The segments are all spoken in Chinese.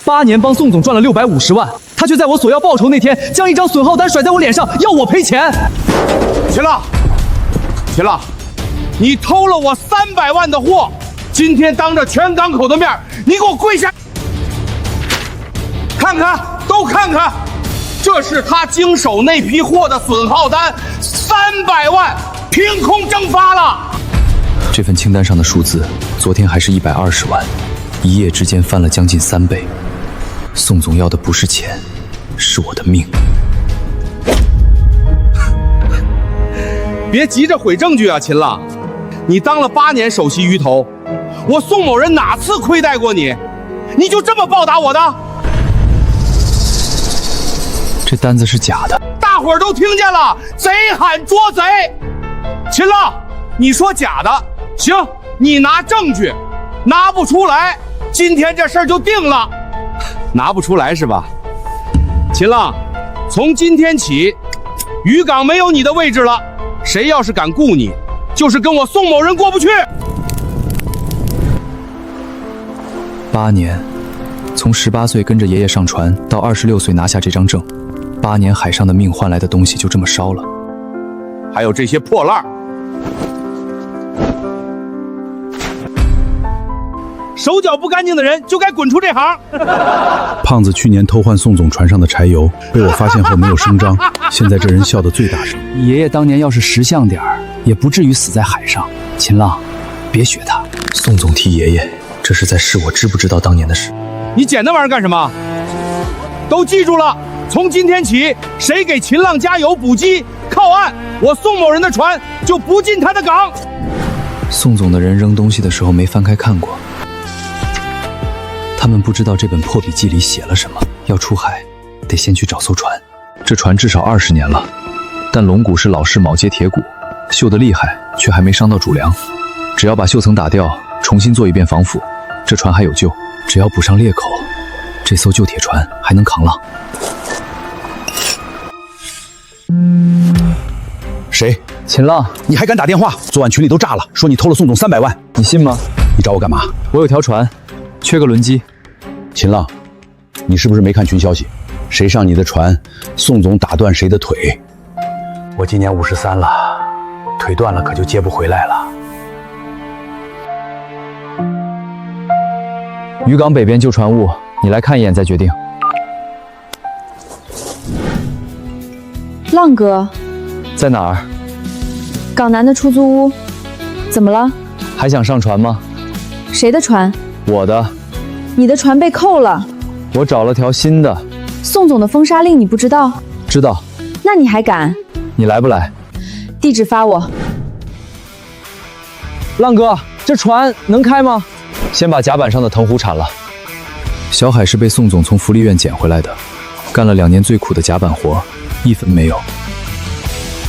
8年帮宋总赚了650万，他却在我索要报酬那天，将一张损耗单甩在我脸上，要我赔钱。秦浪，秦浪，你偷了我300万的货，今天当着全港口的面，你给我跪下！看看，都看看，这是他经手那批货的损耗单，300万，凭空蒸发了。这份清单上的数字，昨天还是120万，一夜之间翻了将近3倍。宋总要的不是钱，是我的命。别急着毁证据啊，秦浪，你当了8年首席鱼头，我宋某人哪次亏待过你？你就这么报答我的？这单子是假的，大伙儿都听见了，贼喊捉贼！秦浪，你说假的，行，你拿证据，拿不出来，今天这事儿就定了。拿不出来是吧？秦浪，从今天起，渔港没有你的位置了。谁要是敢雇你，就是跟我宋某人过不去。8年，从18岁跟着爷爷上船，到26岁拿下这张证，8年海上的命换来的东西就这么烧了。还有这些破烂儿。手脚不干净的人就该滚出这行。胖子去年偷换宋总船上的柴油，被我发现后没有声张，现在这人笑得最大声。爷爷当年要是识相点儿，也不至于死在海上。秦浪，别学他。宋总替爷爷，这是在试我知不知道当年的事。你捡那玩意儿干什么？都记住了，从今天起，谁给秦浪加油补给靠岸，我宋某人的船就不进他的港。宋总的人扔东西的时候没翻开看过。他们不知道这本破笔记里写了什么。要出海，得先去找艘船。这船至少20年了，但龙骨是老式铆接铁骨，锈得厉害，却还没伤到主梁。只要把锈层打掉，重新做一遍防腐，这船还有救。只要补上裂口，这艘旧铁船还能扛浪。谁？秦浪，你还敢打电话？昨晚群里都炸了，说你偷了宋总300万，你信吗？你找我干嘛？我有条船，缺个轮机。秦浪，你是不是没看群消息？谁上你的船，宋总打断谁的腿。我今年53了，腿断了可就接不回来了。渔港北边旧船坞，你来看一眼再决定。浪哥，在哪儿？港南的出租屋。怎么了？还想上船吗？谁的船？我的。你的船被扣了。我找了条新的。宋总的封杀令你不知道？知道。那你还敢？你来不来？地址发我。浪哥，这船能开吗？先把甲板上的藤壶铲了。小海是被宋总从福利院捡回来的，干了2年最苦的甲板活，1分没有。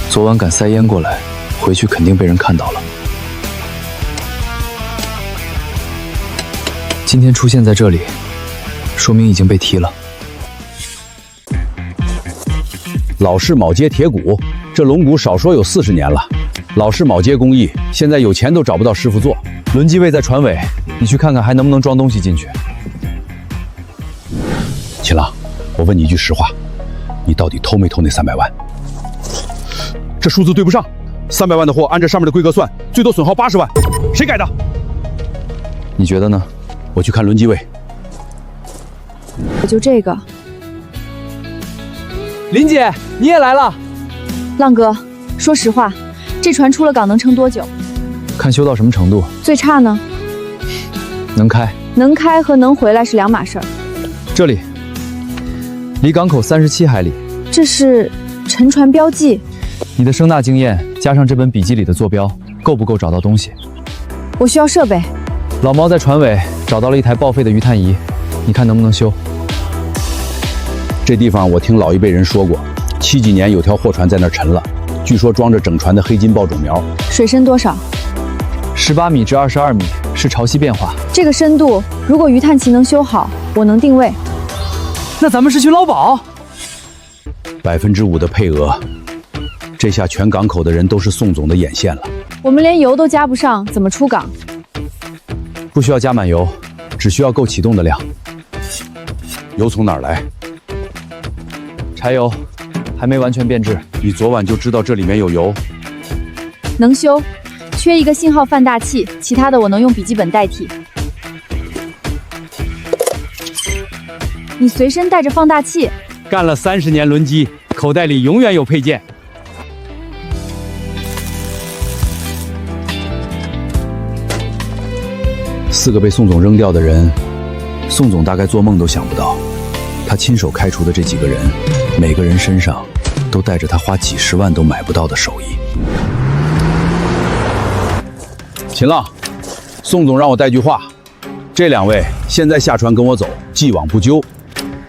昨晚敢塞烟过来，回去肯定被人看到了。今天出现在这里，说明已经被踢了。老式铆接铁骨，这龙骨少说有40年了。老式铆接工艺，现在有钱都找不到师傅做。轮机位在船尾，你去看看还能不能装东西进去。秦浪，我问你一句实话，你到底偷没偷那300万？这数字对不上，300万的货按这上面的规格算，最多损耗80万，谁改的？你觉得呢？我去看轮机位。我就这个。林姐，你也来了。浪哥，说实话，这船出了港能撑多久？看修到什么程度。最差呢？能开。能开和能回来是两码事儿。这里，离港口37海里。这是沉船标记。你的声纳经验加上这本笔记里的坐标，够不够找到东西？我需要设备。老毛在船尾找到了一台报废的鱼探仪，你看能不能修？这地方我听老一辈人说过，7几年有条货船在那儿沉了，据说装着整船的黑金爆种苗。水深多少？18米至22米，是潮汐变化。这个深度，如果鱼探旗能修好，我能定位。那咱们是去捞宝？5%的配额，这下全港口的人都是宋总的眼线了。我们连油都加不上，怎么出港？不需要加满油，只需要够启动的量。油从哪儿来？柴油还没完全变质。你昨晚就知道这里面有油？能修，缺一个信号放大器，其他的我能用笔记本代替。你随身带着放大器？干了30年轮机，口袋里永远有配件。4个被宋总扔掉的人，宋总大概做梦都想不到，他亲手开除的这几个人，每个人身上都带着他花几十万都买不到的手艺。秦浪，宋总让我带句话，这2位现在下船跟我走，既往不咎。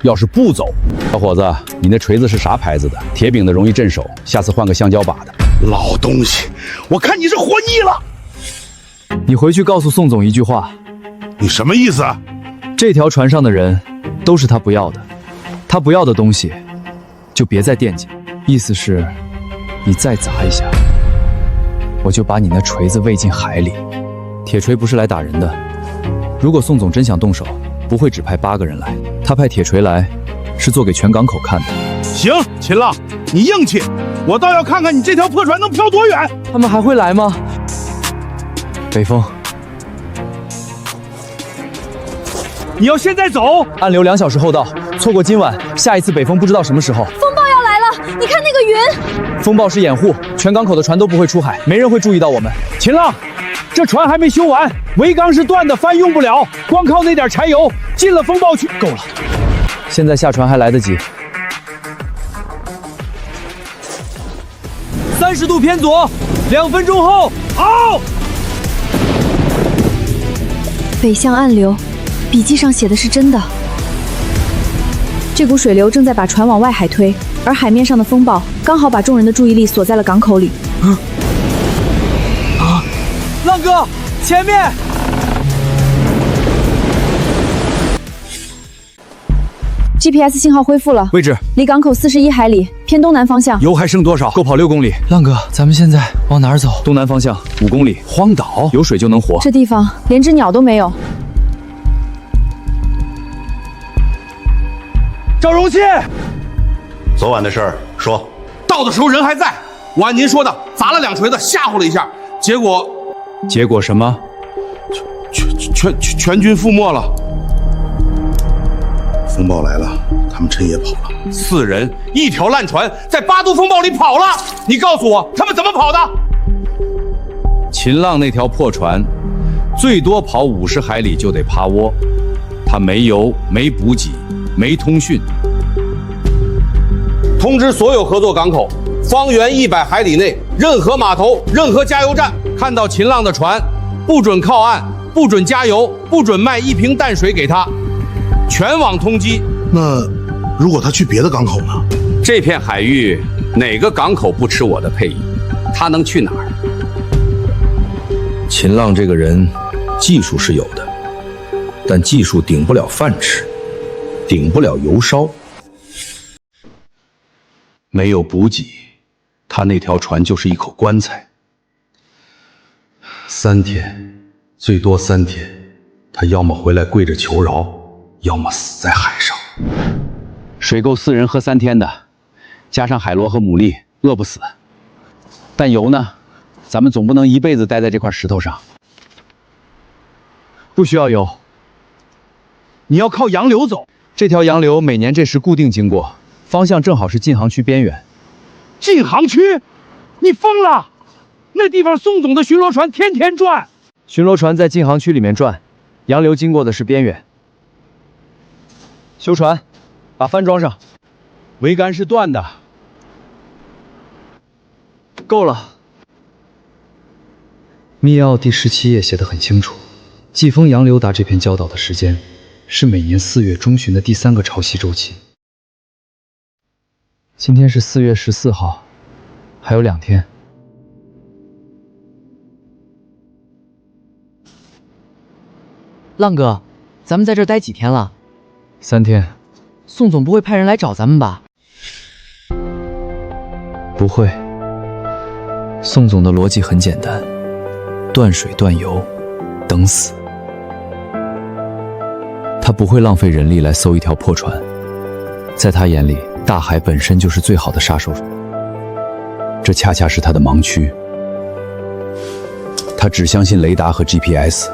要是不走，小伙子，你那锤子是啥牌子的？铁柄的容易震手，下次换个橡胶把的。老东西，我看你是活腻了。你回去告诉宋总一句话，你什么意思？这条船上的人都是他不要的，他不要的东西就别再惦记。意思是，你再砸一下，我就把你那锤子喂进海里。铁锤不是来打人的，如果宋总真想动手，不会只派8个人来，他派铁锤来是做给全港口看的。行，秦浪，你硬气，我倒要看看你这条破船能飘多远。他们还会来吗？北风，你要现在走？暗流2小时后到，错过今晚，下一次北风不知道什么时候。风暴要来了，你看那个云。风暴是掩护，全港口的船都不会出海，没人会注意到我们。秦浪，这船还没修完，桅杆是断的，帆用不了，光靠那点柴油进了风暴区够了，现在下船还来得及。30度偏左，2分钟后，好。北向暗流，笔记上写的是真的。这股水流正在把船往外海推，而海面上的风暴刚好把众人的注意力锁在了港口里。浪哥，前面！GPS 信号恢复了，位置离港口41海里，偏东南方向。油还剩多少？够跑6公里。浪哥，咱们现在往哪儿走？东南方向5公里。荒岛有水就能活。这地方连只鸟都没有。赵荣庆，昨晚的事儿说。到的时候人还在，我按您说的砸了2锤子吓唬了一下，结果什么？全军覆没了。风暴来了，他们趁夜跑了。4人1条烂船在8度风暴里跑了，你告诉我他们怎么跑的？秦浪那条破船，最多跑50海里就得趴窝，他没油、没补给、没通讯。通知所有合作港口，方圆100海里内，任何码头、任何加油站看到秦浪的船，不准靠岸，不准加油，不准卖1瓶淡水给他，全网通缉。那如果他去别的港口呢？这片海域哪个港口不吃我的配役？他能去哪儿？秦浪这个人，技术是有的，但技术顶不了饭吃，顶不了油烧。没有补给，他那条船就是一口棺材。3天，最多3天，他要么回来跪着求饶，要么死在海上。水够4人喝3天的，加上海螺和牡蛎，饿不死。但油呢？咱们总不能一辈子待在这块石头上。不需要油，你要靠洋流走。这条洋流每年这时固定经过，方向正好是禁航区边缘。禁航区？你疯了！那地方宋总的巡逻船天天转。巡逻船在禁航区里面转，洋流经过的是边缘。修船，把帆装上。桅杆是断的。够了。密奥第17页写得很清楚，季风洋流达这片礁岛的时间是每年4月中旬的第3个潮汐周期。今天是4月14号，还有2天。浪哥，咱们在这儿待几天了？3天。宋总不会派人来找咱们吧？不会。宋总的逻辑很简单，断水断油，等死。他不会浪费人力来搜一条破船，在他眼里，大海本身就是最好的杀手。这恰恰是他的盲区。他只相信雷达和 GPS，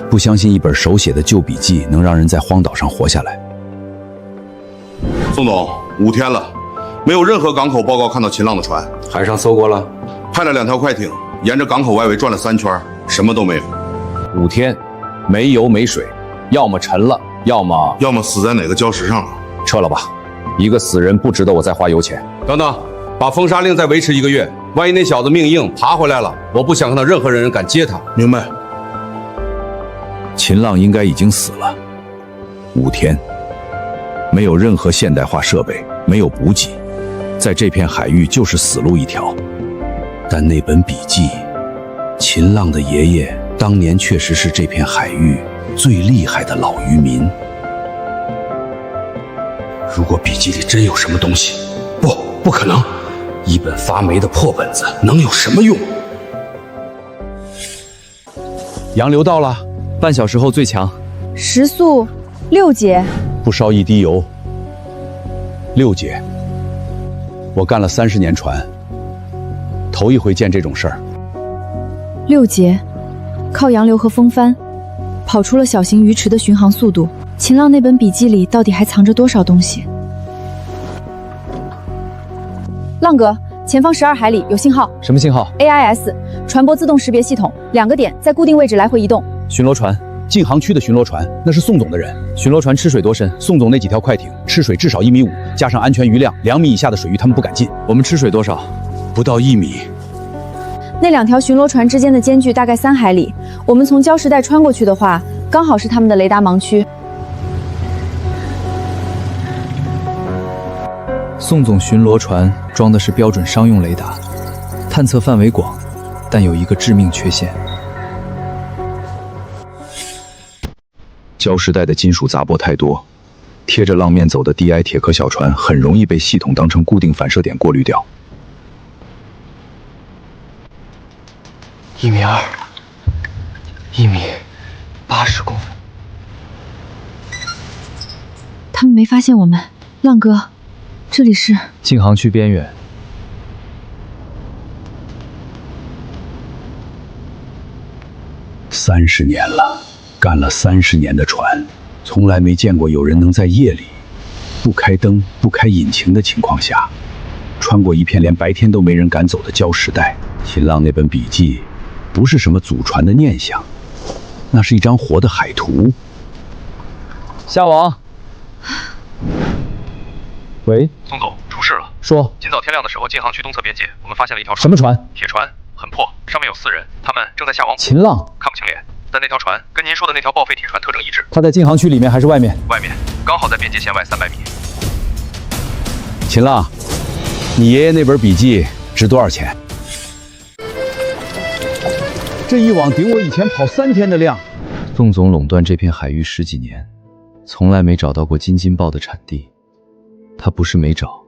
不相信一本手写的旧笔记能让人在荒岛上活下来。宋总，5天了，没有任何港口报告看到秦浪的船。海上搜过了，派了2条快艇，沿着港口外围转了3圈，什么都没有。 5天，没油没水，要么沉了，要么死在哪个礁石上了。撤了吧。一个死人不值得我再花油钱。等等，把封杀令再维持1个月，万一那小子命硬爬回来了，我不想看到任何人敢接他。明白。秦浪应该已经死了。5天，没有任何现代化设备，没有补给，在这片海域就是死路一条。但那本笔记，秦浪的爷爷当年确实是这片海域最厉害的老渔民。如果笔记里真有什么东西，不可能，一本发霉的破本子能有什么用？洋流到了，半小时后最强，时速6节，不烧一滴油。6节，我干了30年船，头一回见这种事儿。 6节，靠洋流和风帆，跑出了小型鱼池的巡航速度。秦浪那本笔记里到底还藏着多少东西？浪哥，前方12海里有信号。什么信号 ？AIS 船舶自动识别系统，2个点在固定位置来回移动。巡逻船，禁航区的巡逻船，那是宋总的人。巡逻船吃水多深？宋总那几条快艇吃水至少1.5米，加上安全鱼量，2米以下的水域他们不敢进。我们吃水多少？不到1米。 那2条巡逻船之间的间距大概3海里，我们从礁石带穿过去的话，刚好是他们的雷达盲区。宋总巡逻船装的是标准商用雷达，探测范围广，但有一个致命缺陷：礁石带的金属杂波太多，贴着浪面走的 DI 铁壳小船很容易被系统当成固定反射点过滤掉。 1.2米，1米80公分。他们没发现我们，浪哥，这里是禁航区边缘。30年了，干了30年的船，从来没见过有人能在夜里不开灯、不开引擎的情况下，穿过一片连白天都没人敢走的礁石带。秦浪那本笔记。 不是什么祖传的念想，那是一张活的海图。下网。喂，宋总，出事了。说。今早天亮的时候，禁航区东侧边界，我们发现了一条船。什么船？铁船，很破，上面有4人，他们正在下网捕。秦浪。看不清脸，但那条船跟您说的那条报废铁船特征一致。他在禁航区里面还是外面？外面，刚好在边界线外300米。秦浪，你爷爷那本笔记值多少钱？ 这一网顶我以前跑3天的量。宋总垄断这片海域10几年，从来没找到过金金豹的产地。他不是没找，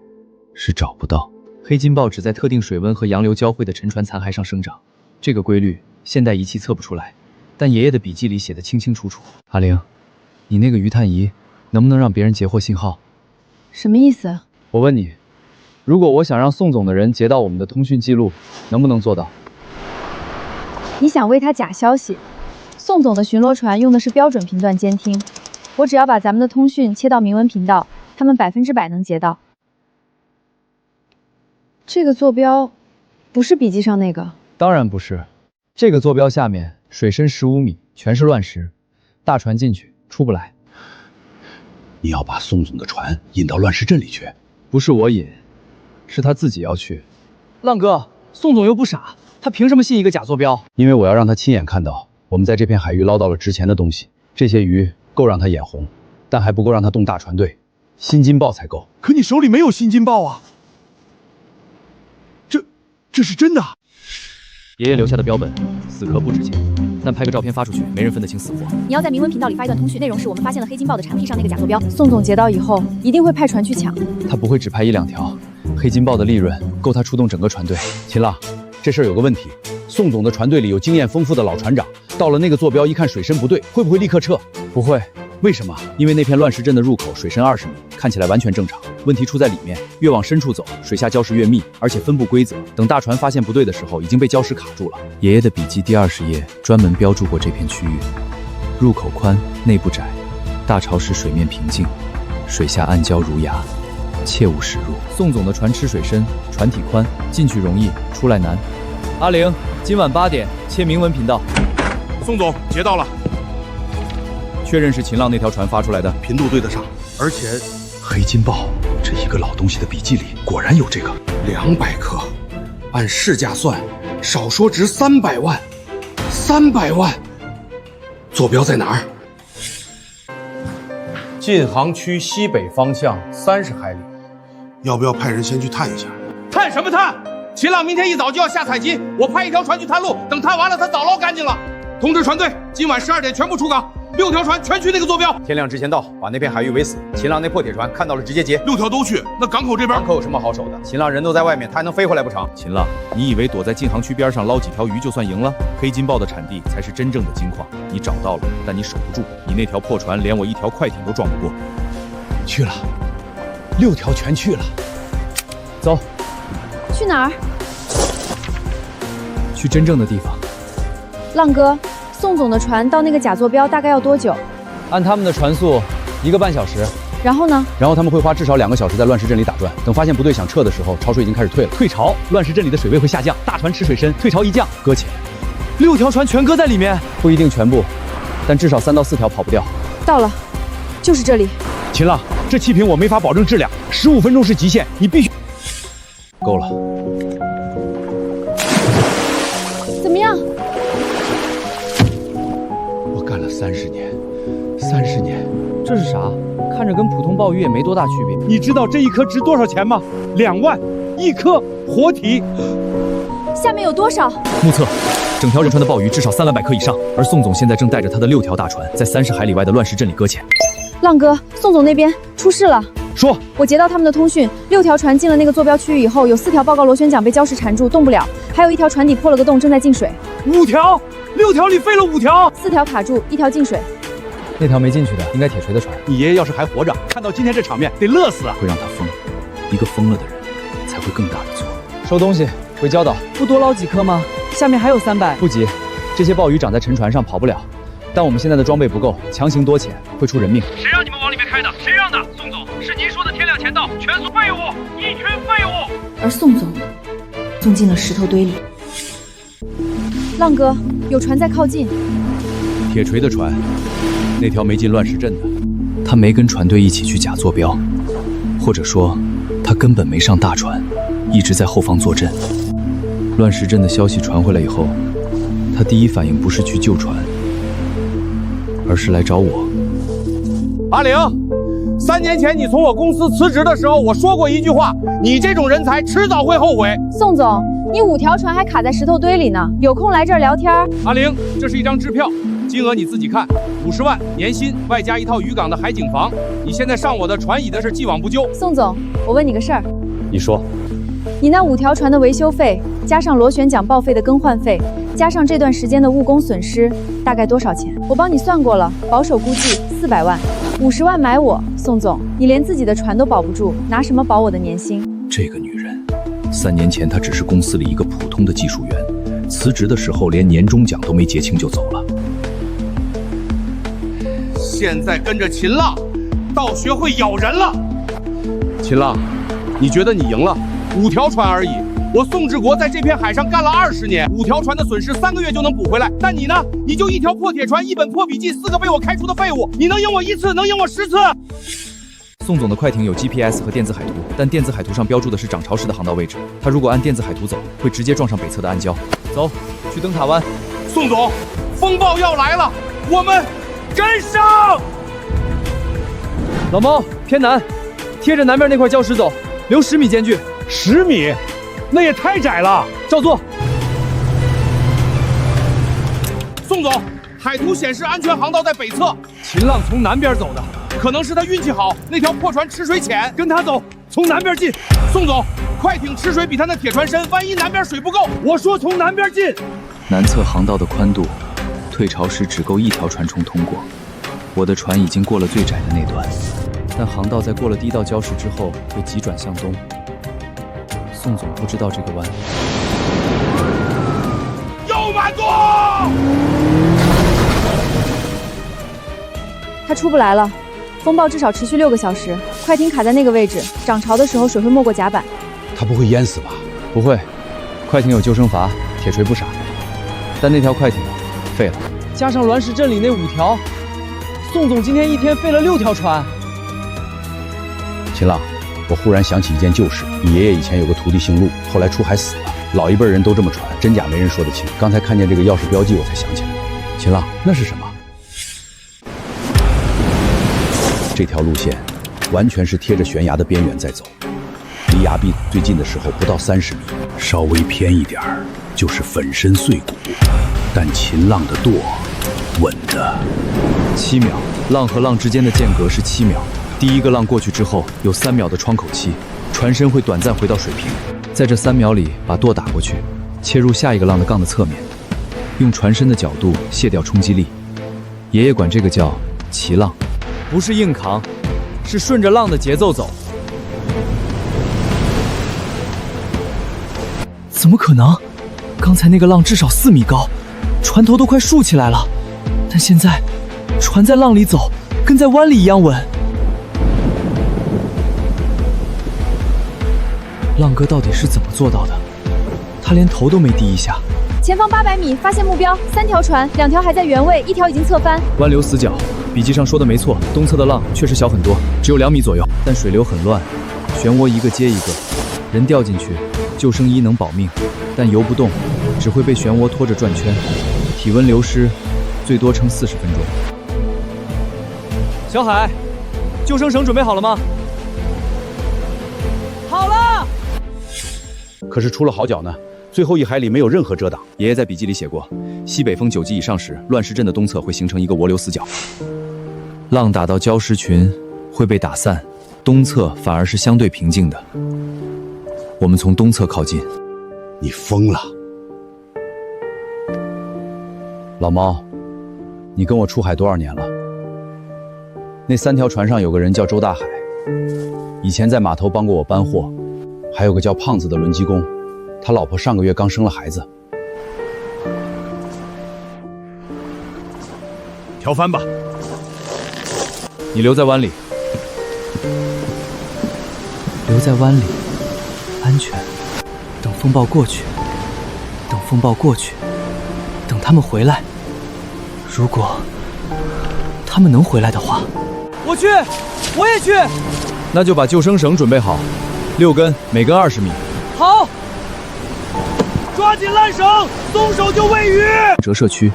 是找不到。黑金豹只在特定水温和洋流交汇的沉船残骸上生长，这个规律现代仪器测不出来，但爷爷的笔记里写得清清楚楚。阿玲，你那个鱼探仪能不能让别人截获信号？什么意思？我问你，如果我想让宋总的人截到我们的通讯记录，能不能做到？ 你想为他假消息？宋总的巡逻船用的是标准频段监听，我只要把咱们的通讯切到明文频道，他们100%能截到。这个坐标不是笔记上那个？当然不是，这个坐标下面水深15米，全是乱石，大船进去出不来。你要把宋总的船引到乱石阵里去？不是我引，是他自己要去。浪哥，宋总又不傻。 他凭什么信一个假坐标？因为我要让他亲眼看到，我们在这片海域捞到了值钱的东西。这些鱼够让他眼红，但还不够让他动大船队。新金豹才够。可你手里没有新金豹啊！这是真的？爷爷留下的标本，死壳不值钱，但拍个照片发出去，没人分得清死活。你要在明文频道里发一段通讯，内容是我们发现了黑金豹的产品上那个假坐标。宋总截到以后，一定会派船去抢。他不会只拍1、2条，黑金豹的利润够他出动整个船队。秦浪。 这事儿有个问题，宋总的船队里有经验丰富的老船长，到了那个坐标一看水深不对，会不会立刻撤？不会，为什么？因为那片乱石阵的入口水深20米，看起来完全正常。问题出在里面，越往深处走，水下礁石越密，而且分布规则。等大船发现不对的时候，已经被礁石卡住了。爷爷的笔记第20页专门标注过这片区域，入口宽，内部窄，大潮时水面平静，水下暗礁如崖，切勿驶入。宋总的船吃水深，船体宽，进去容易，出来难。阿玲，今晚8点切明文频道。宋总，截到了，确认是秦浪那条船发出来的，频度对得上，而且黑金豹这一个老东西的笔记里果然有这个。200克，按市价算，少说值300万，300万。坐标在哪儿？晋杭区西北方向30海里。要不要派人先去探一下？探什么探？秦浪明天一早就要下采集，我派一条船去探路，等探完了他早捞干净了。通知船队，今晚12点全部出港，6条船全去那个坐标。天亮之前到，把那片海域围死。秦浪那破铁船看到了直接截6条都去。那港口这边？港口有什么好守的？秦浪人都在外面，他还能飞回来不成？秦浪，你以为躲在晋杭区边上捞几条鱼就算赢了？黑金豹的产地才是真正的金矿，你找到了，但你守不住。你那条破船连我一条快艇都撞不过。去了，6条全去了。走，去哪儿？去真正的地方。浪哥，宋总的船到那个假坐标大概要多久？按他们的船速，1个半小时。然后呢？然后他们会花至少2个小时在乱石阵里打转，等发现不对想撤的时候，潮水已经开始退了。退潮，乱石阵里的水位会下降，大船吃水深，退潮一降，搁浅。6条船全搁在里面，不一定全部，但至少3到4条跑不掉。到了，就是这里。秦浪，这气瓶我没法保证质量，15分钟是极限，你必须。够了。怎么样？我干了30年，30年。这是啥？看着跟普通鲍鱼也没多大区别。你知道这一颗值多少钱吗？2万，1颗活体。下面有多少？目测，整条仁川的鲍鱼至少300-400克以上。而宋总现在正带着他的6条大船，在30海里外的乱石阵里搁浅。浪哥，宋总那边出事了。说，我截到他们的通讯，6条船进了那个坐标区域以后，有4条报告螺旋桨被礁石缠住，动不了，还有1条船底破了个洞，正在进水。5条，6条里废了5条，4条卡住，1条进水。那条没进去的，应该铁锤的船。你爷爷要是还活着，看到今天这场面，得乐死啊！会让他疯，一个疯了的人，才会更大的错。收东西，回礁岛。不多捞几颗吗？下面还有300。不急，这些鲍鱼长在沉船上，跑不了。但我们现在的装备不够，强行多潜会出人命。谁让你们往里面开的？谁让的？宋总，是您说的天亮前到，全属废物，一群废物。而宋总送进了石头堆里。浪哥，有船在靠近。铁锤的船，那条没进乱石阵的，他没跟船队一起去假坐标，或者说，他根本没上大船，一直在后方坐镇。乱石阵的消息传回来以后，他第一反应不是去救船，而是来找我。阿玲，3年前你从我公司辞职的时候，我说过一句话：你这种人才迟早会后悔。宋总，你5条船还卡在石头堆里呢，有空来这儿聊天。阿玲，这是一张支票，金额你自己看，50万年薪，外加一套渔港的海景房。你现在上我的船椅的事既往不咎。宋总，我问你个事儿。你说，你那5条船的维修费，加上螺旋桨报废的更换费，加上这段时间的误工损失，大概多少钱？我帮你算过了，保守估计400万，50万买我。宋总，你连自己的船都保不住，拿什么保我的年薪？这个女人，3年前她只是公司里一个普通的技术员，辞职的时候连年终奖都没结清就走了。现在跟着秦浪，倒学会咬人了。秦浪，你觉得你赢了？5条船而已。我宋志国在这片海上干了20年，5条船的损失3个月就能补回来。但你呢？你就一条破铁船，一本破笔记，4个被我开除的废物。你能赢我1次，能赢我10次。宋总的快艇有 GPS 和电子海图，但电子海图上标注的是涨潮时的航道位置。他如果按电子海图走，会直接撞上北侧的暗礁。走，去灯塔湾。宋总，风暴要来了，我们跟上。老猫，偏南，贴着南边那块礁石走，留10米间距。10米，那也太窄了。照做。宋总，海图显示安全航道在北侧。秦浪从南边走的，可能是他运气好，那条破船吃水浅，跟他走，从南边进。宋总，快艇吃水比他那铁船深，万一南边水不够，我说从南边进。南侧航道的宽度，退潮时只够1条船冲通过，我的船已经过了最窄的那段，但航道在过了第一道礁石之后会急转向东。宋总不知道这个弯。右满舵！他出不来了，风暴至少持续6个小时，快艇卡在那个位置，涨潮的时候水会没过甲板。他不会淹死吧？不会，快艇有救生筏，铁锤不傻。但那条快艇废了，加上栾石镇里那5条，宋总今天一天废了6条船。秦浪，我忽然想起一件旧事，你爷爷以前有个徒弟姓陆，后来出海死了。老一辈人都这么传，真假没人说得清。刚才看见这个钥匙标记，我才想起来。秦浪，那是什么？这条路线完全是贴着悬崖的边缘在走，离崖壁最近的时候不到30米，稍微偏一点儿就是粉身碎骨。但秦浪的舵稳的7秒，浪和浪之间的间隔是7秒。第一个浪过去之后，有3秒的窗口期，船身会短暂回到水平。在这3秒里，把舵打过去，切入下一个浪的杠的侧面，用船身的角度卸掉冲击力。爷爷管这个叫骑浪，不是硬扛，是顺着浪的节奏走。怎么可能？刚才那个浪至少4米高，船头都快竖起来了，但现在船在浪里走，跟在湾里一样稳。浪哥到底是怎么做到的？他连头都没低一下。前方800米，发现目标，3条船，2条还在原位，1条已经侧翻。湾流死角，笔记上说的没错，东侧的浪确实小很多，只有2米左右，但水流很乱，漩涡一个接一个，人掉进去，救生衣能保命，但游不动，只会被漩涡拖着转圈，体温流失，最多撑40分钟。小海，救生绳准备好了吗？好了。可是出了好脚呢，最后1海里没有任何遮挡。爷爷在笔记里写过，西北风9级以上时，乱石镇的东侧会形成一个涡流死角，浪打到礁石群会被打散，东侧反而是相对平静的。我们从东侧靠近。你疯了，老猫，你跟我出海多少年了？那3条船上有个人叫周大海，以前在码头帮过我搬货，还有个叫胖子的轮机工，他老婆上个月刚生了孩子。调帆吧，你留在湾里，留在湾里，安全。等风暴过去，等风暴过去，等他们回来。如果他们能回来的话，我去，我也去。那就把救生绳准备好，6根，每根20米。好，抓紧缆绳，松手就喂鱼。折射区，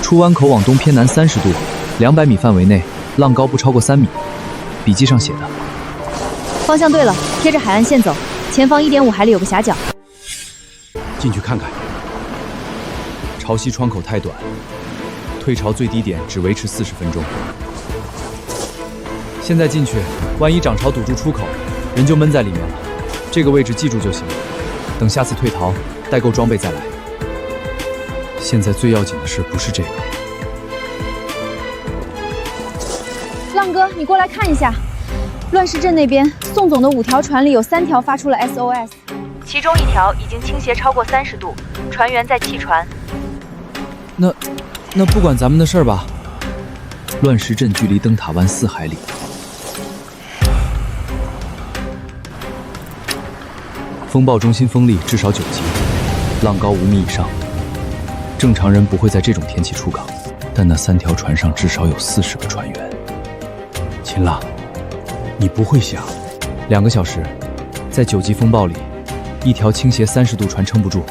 出湾口往东偏南30度，200米范围内，浪高不超过3米。笔记上写的。方向对了，贴着海岸线走，前方1.5海里有个峡角。进去看看。潮汐窗口太短，退潮最低点只维持40分钟。现在进去，万一涨潮堵住出口，人就闷在里面了。这个位置记住就行，等下次退逃，带够装备再来。现在最要紧的事不是这个。浪哥，你过来看一下，乱石镇那边，宋总的5条船里有3条发出了 SOS， 其中1条已经倾斜超过30度，船员在弃船。那不管咱们的事儿吧。乱石镇距离灯塔湾4海里。风暴中心风力至少9级，浪高5米以上。正常人不会在这种天气出港，但那3条船上至少有40个船员。秦浪，你不会想，2个小时，在9级风暴里，1条倾斜30度船撑不住。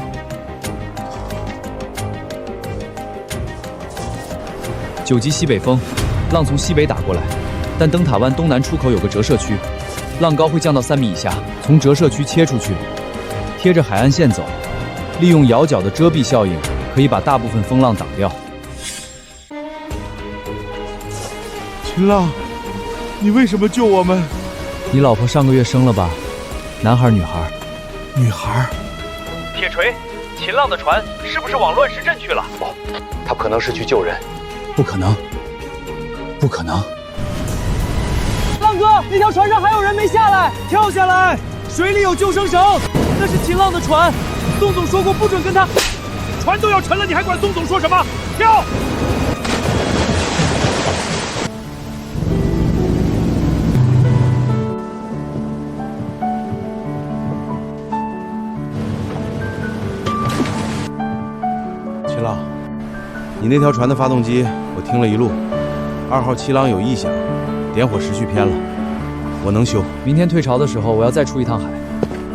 9级西北风，浪从西北打过来，但灯塔湾东南出口有个折射区，浪高会降到3米以下，从折射区切出去，贴着海岸线走，利用摇角的遮蔽效应，可以把大部分风浪挡掉。秦浪，你为什么救我们？你老婆上个月生了吧？男孩女孩？女孩。铁锤，秦浪的船是不是往乱石镇去了？他可能是去救人。不可能，不可能！浪哥，那条船上还有人没下来，跳下来！水里有救生绳，那是秦浪的船。宋总说过不准跟他。船都要沉了，你还管宋总说什么？跳！秦浪，你那条船的发动机我听了一路，2号七郎有异响，点火时序偏了，我能修。明天退潮的时候，我要再出一趟海，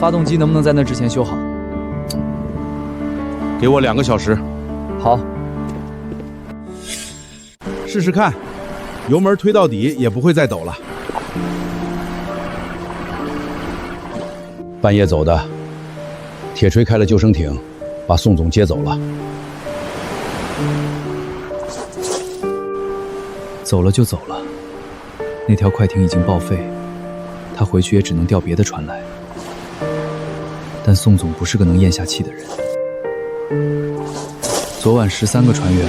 发动机能不能在那之前修好？给我2个小时。好，试试看，油门推到底也不会再抖了。半夜走的，铁锤开了救生艇，把宋总接走了。走了就走了，那条快艇已经报废，他回去也只能调别的船来。但宋总不是个能咽下气的人。昨晚13个船员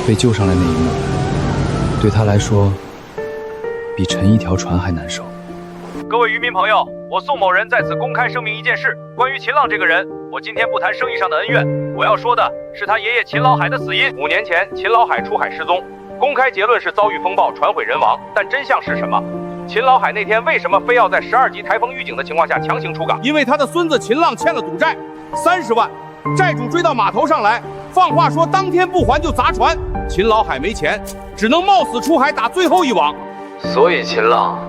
被救上来那一幕，对他来说比沉一条船还难受。各位渔民朋友，我宋某人在此公开声明一件事，关于秦浪这个人，我今天不谈生意上的恩怨，我要说的是他爷爷秦老海的死因。5年前，秦老海出海失踪，公开结论是遭遇风暴，船毁人亡，但真相是什么？秦老海那天为什么非要在12级台风预警的情况下强行出港？因为他的孙子秦浪欠了赌债30万，债主追到码头上来，放话说当天不还就砸船。秦老海没钱，只能冒死出海打最后一网。所以秦浪，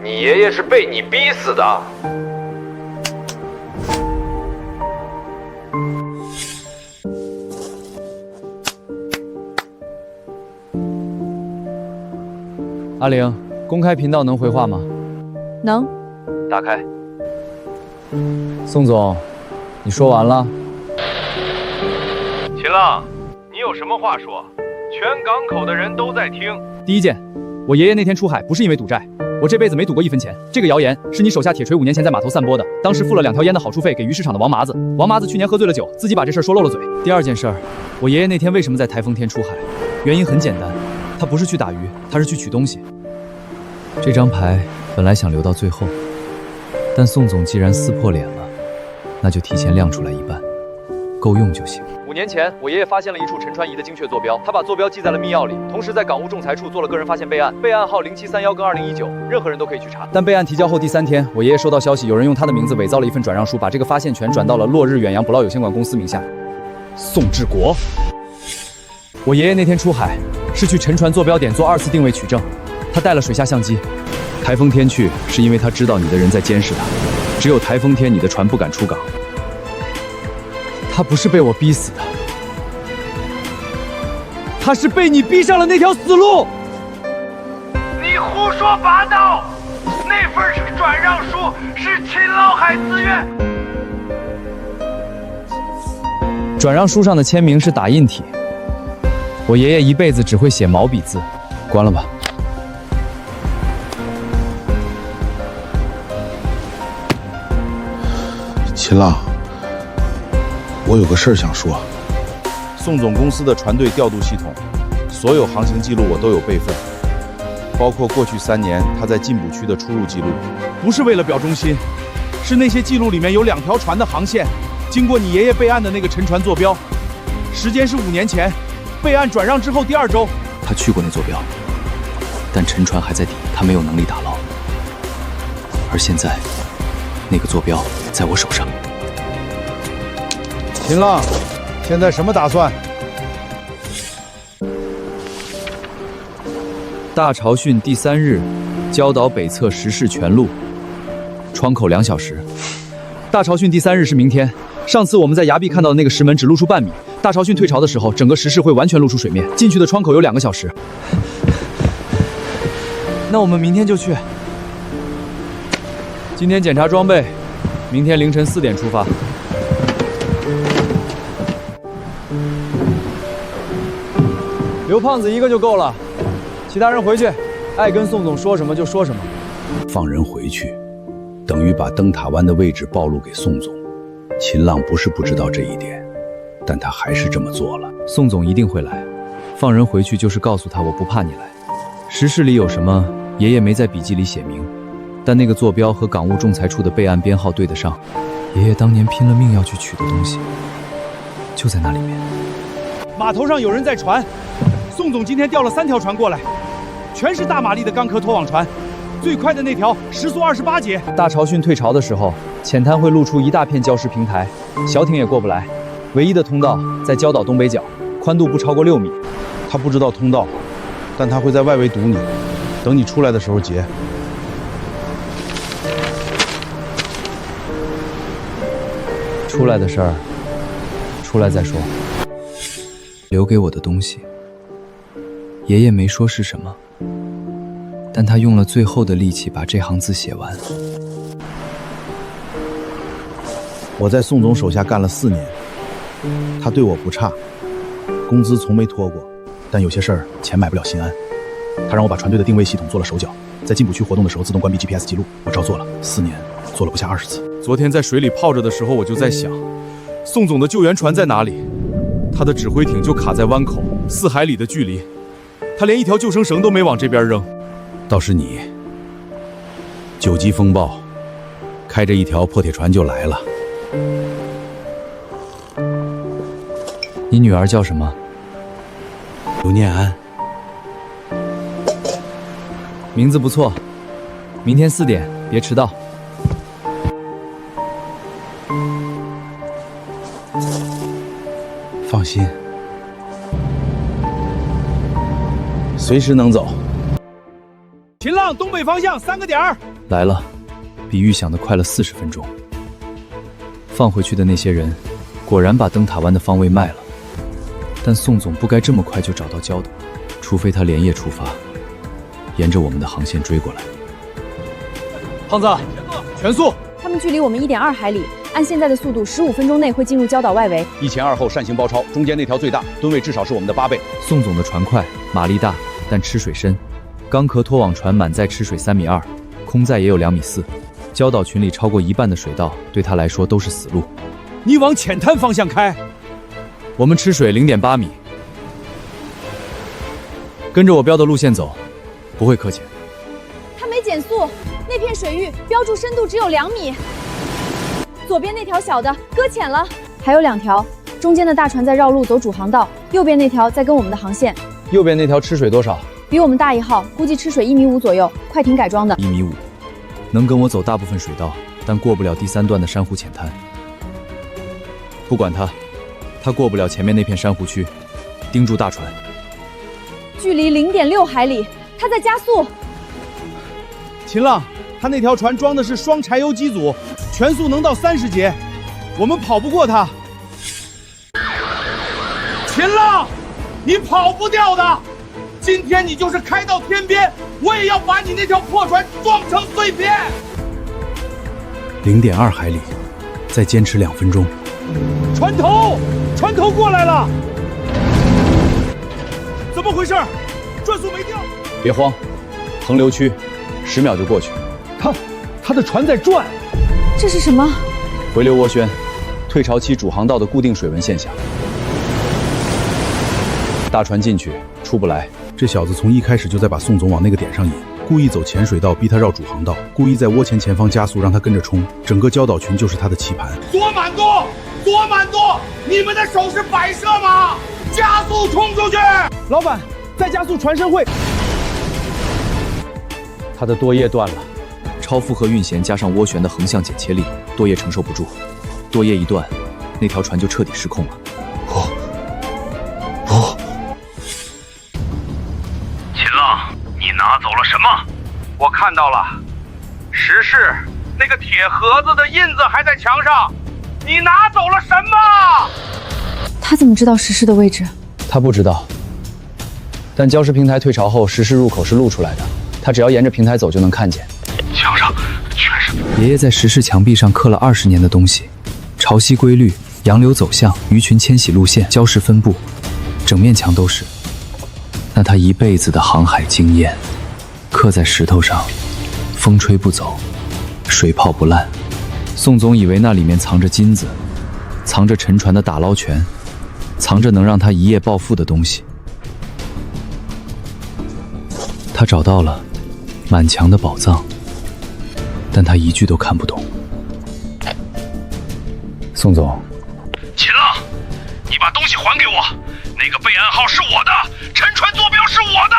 你爷爷是被你逼死的。阿玲，公开频道能回话吗？能。打开。宋总，你说完了？秦浪，你有什么话说？全港口的人都在听。第一件，我爷爷那天出海不是因为赌债，我这辈子没赌过1分钱。这个谣言是你手下铁锤5年前在码头散播的，当时付了2条烟的好处费给鱼市场的王麻子。王麻子去年喝醉了酒，自己把这事说漏了嘴。第二件事儿，我爷爷那天为什么在台风天出海？原因很简单，他不是去打鱼，他是去取东西。这张牌本来想留到最后，但宋总既然撕破脸了，那就提前亮出来一半，够用就行。5年前，我爷爷发现了一处沉船仪的精确坐标，他把坐标记在了密钥里，同时在港务仲裁处做了个人发现备案，备案号0731跟2019，任何人都可以去查。但备案提交后第3天，我爷爷收到消息，有人用他的名字伪造了一份转让书，把这个发现权转到了落日远洋捕捞有限公司名下。宋志国，我爷爷那天出海是去沉船坐标点做2次定位取证，他带了水下相机。台风天去是因为他知道你的人在监视他，只有台风天你的船不敢出港。他不是被我逼死的，他是被你逼上了那条死路。你胡说八道！那份转让书是秦老海自愿。转让书上的签名是打印体，我爷爷一辈子只会写毛笔字。关了吧。秦浪，我有个事儿想说。宋总公司的船队调度系统，所有航行记录我都有备份，包括过去3年他在禁捕区的出入记录。不是为了表忠心，是那些记录里面有2条船的航线，经过你爷爷备案的那个沉船坐标，时间是5年前，备案转让之后第2周。他去过那坐标，但沉船还在底，他没有能力打捞。而现在，那个坐标在我手上。秦浪，现在什么打算？大潮汛第3日，礁岛北侧时势全路，窗口2小时。大潮汛第3日是明天。上次我们在崖壁看到的那个石门只露出半米，大潮汛退潮的时候，整个石室会完全露出水面，进去的窗口有2个小时。那我们明天就去。今天检查装备，明天凌晨4点出发。刘胖子1个就够了，其他人回去，爱跟宋总说什么就说什么。放人回去，等于把灯塔湾的位置暴露给宋总。秦浪不是不知道这一点，但他还是这么做了。宋总一定会来，放人回去就是告诉他我不怕你来，石室里有什么，爷爷没在笔记里写明，但那个坐标和港务仲裁处的备案编号对得上。爷爷当年拼了命要去取的东西，就在那里面。码头上有人在传，宋总今天调了3条船过来，全是大马力的钢壳拖网船，最快的那条时速28节。大潮汛退潮的时候，浅滩会露出一大片礁石平台，小艇也过不来。唯一的通道在礁岛东北角，宽度不超过6米。他不知道通道，但他会在外围堵你，等你出来的时候截。出来的事儿，出来再说。留给我的东西，爷爷没说是什么，但他用了最后的力气把这行字写完。我在宋总手下干了4年，他对我不差，工资从没拖过，但有些事儿钱买不了心安。他让我把船队的定位系统做了手脚，在进补区活动的时候自动关闭 GPS 记录，我照做了，4年做了不下20次。昨天在水里泡着的时候，我就在想，宋总的救援船在哪里？他的指挥艇就卡在湾口4海里的距离，他连一条救生绳都没往这边扔。倒是你，9级风暴，开着一条破铁船就来了。你女儿叫什么？刘念安。名字不错，明天4点别迟到。放心，随时能走。秦浪东北方向3个点儿来了，比预想的快了40分钟。放回去的那些人，果然把灯塔湾的方位卖了。但宋总不该这么快就找到礁岛，除非他连夜出发，沿着我们的航线追过来。胖子，全速！他们距离我们1.2海里，按现在的速度，15分钟内会进入礁岛外围。1前2后扇形包抄，中间那条最大，吨位至少是我们的8倍。宋总的船快，马力大，但吃水深。钢壳拖网船满载吃水3.2米，空载也有2.4米。礁岛群里超过1半的水道，对他来说都是死路。你往浅滩方向开。我们吃水0.8米，跟着我标的路线走，不会搁浅。他没减速，那片水域标注深度只有2米。左边那条小的搁浅了，还有2条，中间的大船在绕路走主航道，右边那条在跟我们的航线。右边那条吃水多少？比我们大1号，估计吃水1.5米左右，快艇改装的。1.5米，能跟我走大部分水道，但过不了第3段的珊瑚浅滩。不管他过不了前面那片珊瑚区，盯住大船。距离0.6海里，他在加速。秦浪，他那条船装的是双柴油机组，全速能到30节，我们跑不过他。秦浪，你跑不掉的！今天你就是开到天边，我也要把你那条破船撞成碎片。0.2海里，再坚持2分钟。船头过来了！怎么回事？转速没掉。别慌，横流区，10秒就过去。他的船在转。这是什么？回流涡旋，退潮期主航道的固定水文现象。大船进去，出不来。这小子从一开始就在把宋总往那个点上引，故意走浅水道逼他绕主航道，故意在涡前前方加速让他跟着冲，整个礁岛群就是他的棋盘。左满舵，左满舵！你们的手是摆设吗？加速冲出去！老板，再加速船身会。他的舵叶断了，超负荷运弦加上涡旋的横向剪切力，舵叶承受不住，舵叶一断，那条船就彻底失控了。秦浪，你拿走了什么？我看到了，石室那个铁盒子的印子还在墙上，你拿走了什么？他怎么知道石室的位置？他不知道，但礁石平台退潮后，石室入口是露出来的，他只要沿着平台走就能看见。墙上全是。爷爷在石室墙壁上刻了20年的东西：潮汐规律、洋流走向、鱼群迁徙路线、礁石分布，整面墙都是。那他一辈子的航海经验，刻在石头上，风吹不走，水泡不烂。宋总以为那里面藏着金子，藏着沉船的打捞权，藏着能让他一夜暴富的东西。他他找到了满墙的宝藏，但他一句都看不懂。宋总，秦浪，你把东西还给我！那个备案号是我的，沉船坐标是我的。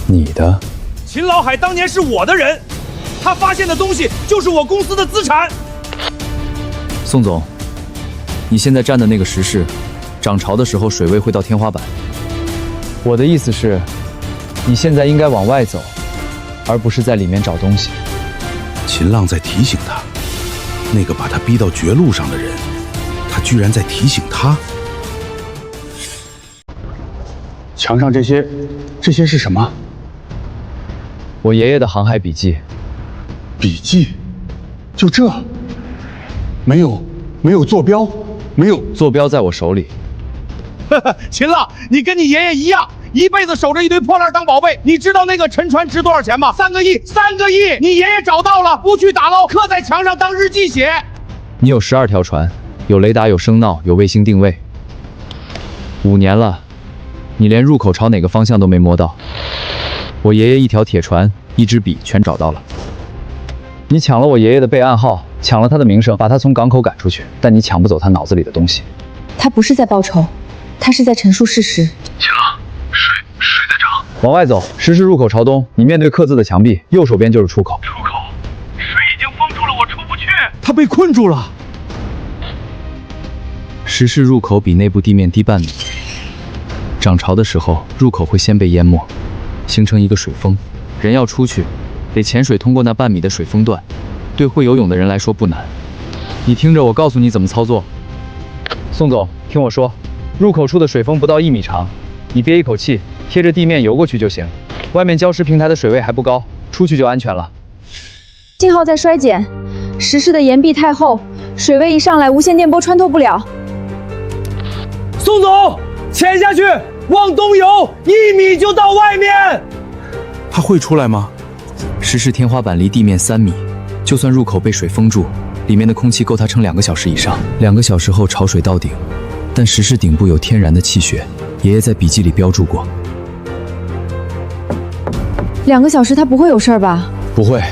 你的？秦老海当年是我的人，他发现的东西就是我公司的资产。宋总，你现在站的那个石室，涨潮的时候水位会到天花板。我的意思是，你现在应该往外走，而不是在里面找东西。秦浪在提醒他，那个把他逼到绝路上的人，他居然在提醒他。墙上这些是什么？我爷爷的航海笔记。笔记？就这？没有坐标，没有坐标在我手里。秦浪，你跟你爷爷一样，一辈子守着一堆破烂当宝贝。你知道那个沉船值多少钱吗？3个亿，3个亿！你爷爷找到了，不去打捞，刻在墙上当日记写。你有12条船，有雷达，有声呐，有卫星定位。5年了，你连入口朝哪个方向都没摸到。我爷爷一条铁船，一支笔，全找到了。你抢了我爷爷的备案号，抢了他的名声，把他从港口赶出去，但你抢不走他脑子里的东西。他不是在报仇，他是在陈述事实。秦浪，水在涨，往外走，石室入口朝东，你面对刻字的墙壁，右手边就是出口。出口，水已经封住了，我出不去。他被困住了。石室入口比内部地面低半米，涨潮的时候，入口会先被淹没，形成一个水封。人要出去，得潜水通过那半米的水封段。对会游泳的人来说不难。你听着，我告诉你怎么操作。宋总，听我说，入口处的水封不到1米长，你憋一口气，贴着地面游过去就行。外面礁石平台的水位还不高，出去就安全了。信号在衰减，石室的岩壁太厚，水位一上来，无线电波穿透不了。宋总，潜下去，往东游，1米就到外面。他会出来吗？石室天花板离地面3米，就算入口被水封住，里面的空气够他撑2个小时以上。2个小时后潮水到顶，但石室顶部有天然的气穴，爷爷在笔记里标注过。2个小时他不会有事儿吧？不会，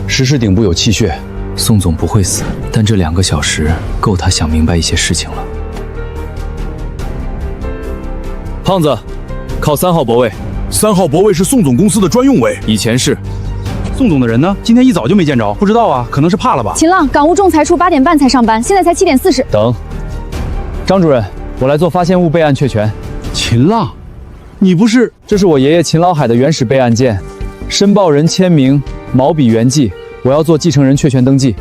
石室顶部有气穴，宋总不会死，但这2个小时够他想明白一些事情了。胖子，靠3号泊位。3号泊位是宋总公司的专用位，以前是。宋总的人呢？今天一早就没见着，不知道啊，可能是怕了吧。秦浪，港务仲裁处8点半才上班，现在才7点40。等，张主任，我来做发现物备案确权。秦浪，你不是？这是我爷爷秦老海的原始备案件，申报人签名，毛笔原记，我要做继承人确权登记。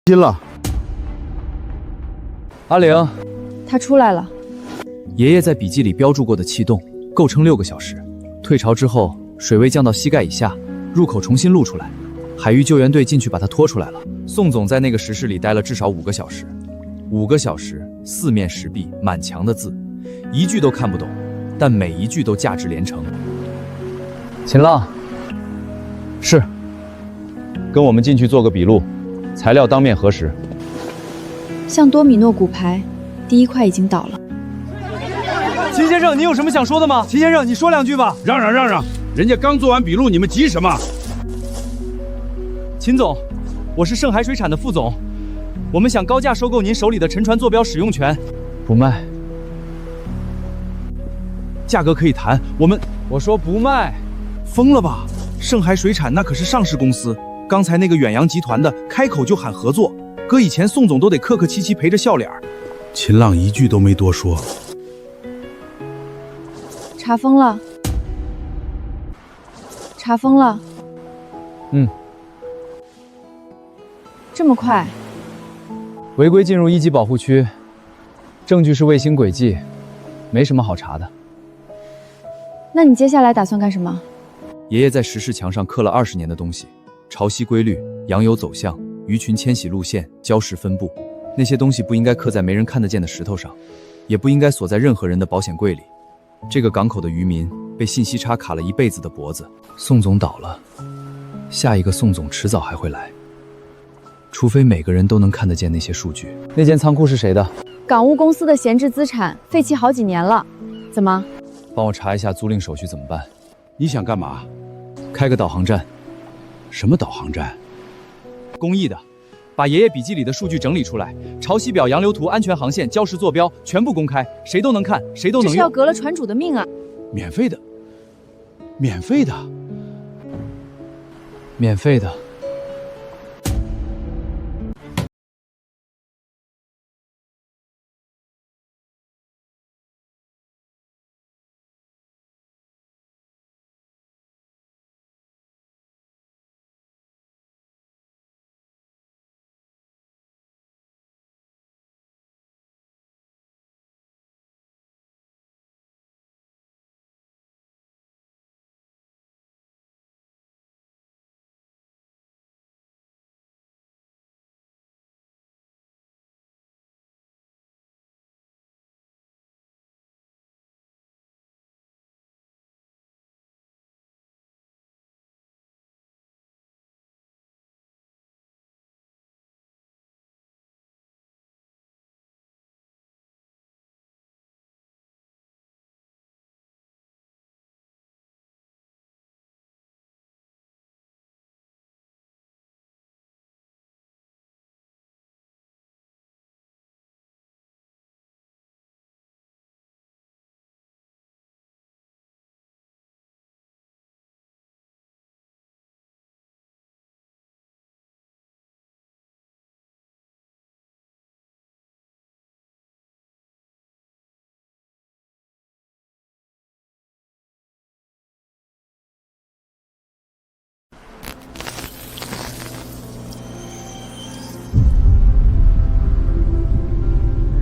亲了。阿玲，他出来了。爷爷在笔记里标注过的气洞够撑6个小时，退潮之后水位降到膝盖以下，入口重新露出来。海域救援队进去把他拖出来了。宋总在那个石室里待了至少5个小时，5个小时，四面石壁，满墙的字，一句都看不懂，但每一句都价值连城。秦浪，是，跟我们进去做个笔录，材料当面核实。像多米诺骨牌，第一块已经倒了。秦先生，你有什么想说的吗？秦先生，你说2句吧。让，人家刚做完笔录，你们急什么？秦总，我是盛海水产的副总，我们想高价收购您手里的沉船坐标使用权。不卖，价格可以谈。我说不卖。疯了吧？盛海水产那可是上市公司，刚才那个远洋集团的开口就喊合作，搁以前宋总都得客客气气陪着笑脸。秦浪一句都没多说。查封了。查封了。这么快？违规进入1级保护区，证据是卫星轨迹，没什么好查的。那你接下来打算干什么？爷爷在石室墙上刻了20年的东西，潮汐规律、洋流走向、鱼群迁徙路线、礁石分布，那些东西不应该刻在没人看得见的石头上，也不应该锁在任何人的保险柜里。这个港口的渔民被信息差卡了一辈子的脖子。宋总倒了，下一个宋总迟早还会来，除非每个人都能看得见那些数据。那间仓库是谁的？港务公司的闲置资产，废弃好几年了。怎么？帮我查一下租赁手续怎么办？你想干嘛？开个导航站。什么导航站？公益的，把爷爷笔记里的数据整理出来，潮汐表、洋流图、安全航线、礁石坐标全部公开，谁都能看，谁都能用。这是要革了船主的命啊！免费的，免费的，免费的。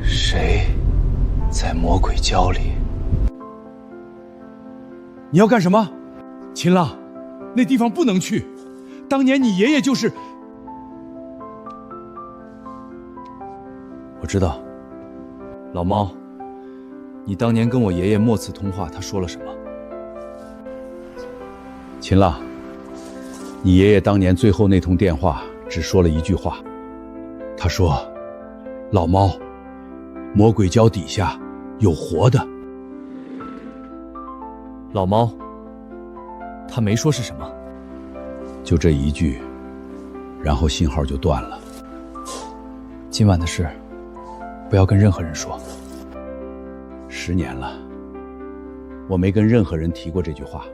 谁在魔鬼礁里？你要干什么？秦浪，那地方不能去。当年你爷爷就是……我知道，老猫，你当年跟我爷爷末次通话，他说了什么？秦浪，你爷爷当年最后那通电话只说了一句话，他说：“老猫，魔鬼礁底下有活的。”老猫，他没说是什么，就这一句，然后信号就断了。今晚的事，不要跟任何人说。10年了，我没跟任何人提过这句话。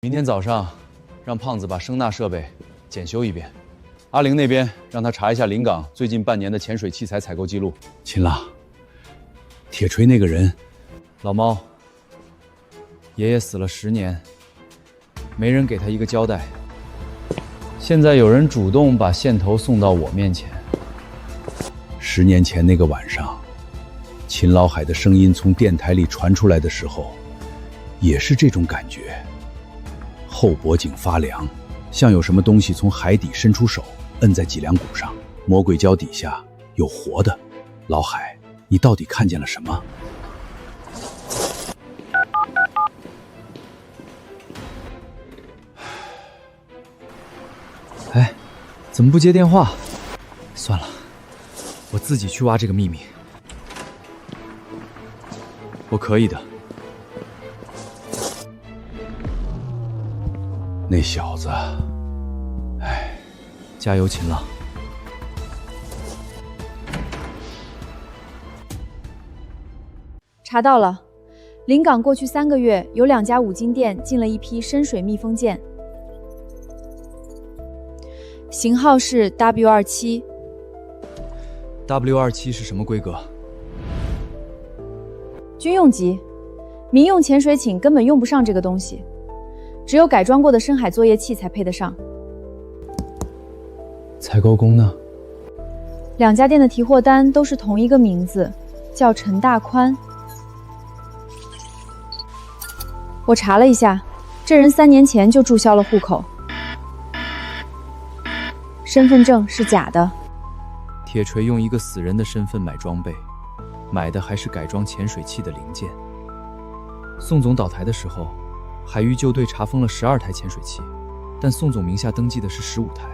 明天早上，让胖子把声纳设备检修一遍。阿玲那边让他查一下临港最近半年的潜水器材采购记录。秦朗，铁锤那个人，老猫，爷爷死了10年，没人给他一个交代。现在有人主动把线头送到我面前。10年前那个晚上，秦老海的声音从电台里传出来的时候，也是这种感觉，后脖颈发凉，像有什么东西从海底伸出手，摁在脊梁骨上。魔鬼礁底下有活的。老海，你到底看见了什么？哎，怎么不接电话？算了，我自己去挖这个秘密。我可以的。那小子，哎，加油，秦朗。查到了，临港过去3个月有2家5金店进了一批深水密封件，型号是 W27。W27 是什么规格？军用级，民用潜水艇根本用不上这个东西，只有改装过的深海作业器才配得上。采购工呢？2家店的提货单都是同一个名字，叫陈大宽。我查了一下，这人3年前就注销了户口，身份证是假的。铁锤用一个死人的身份买装备，买的还是改装潜水器的零件。宋总倒台的时候，海域救队查封了12台潜水器，但宋总名下登记的是15台。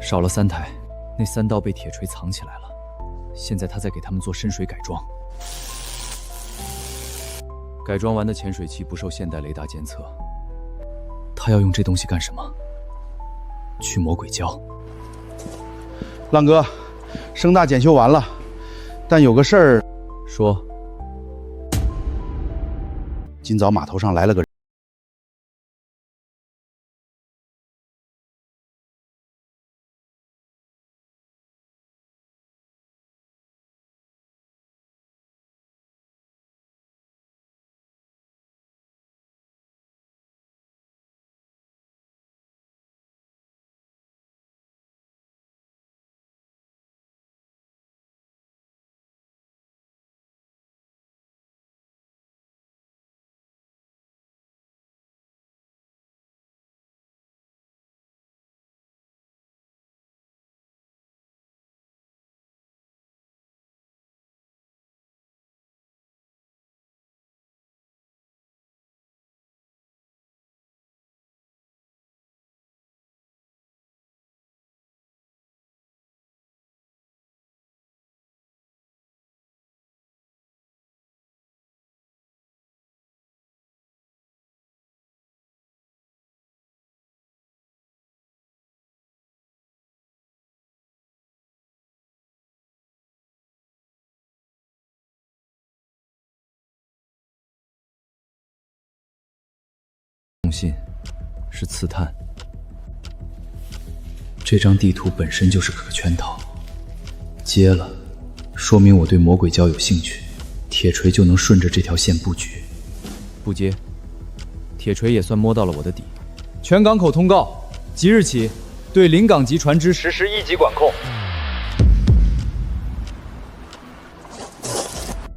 少了3台，那3刀被铁锤藏起来了。现在他在给他们做深水改装。改装完的潜水器不受现代雷达监测。他要用这东西干什么？去魔鬼礁。浪哥，声大检修完了，但有个事儿。说。今早码头上来了个人。通信是刺探。这张地图本身就是个圈套，接了，说明我对魔鬼礁有兴趣，铁锤就能顺着这条线布局。不接，铁锤也算摸到了我的底。全港口通告，即日起对临港级船只实施1级管控。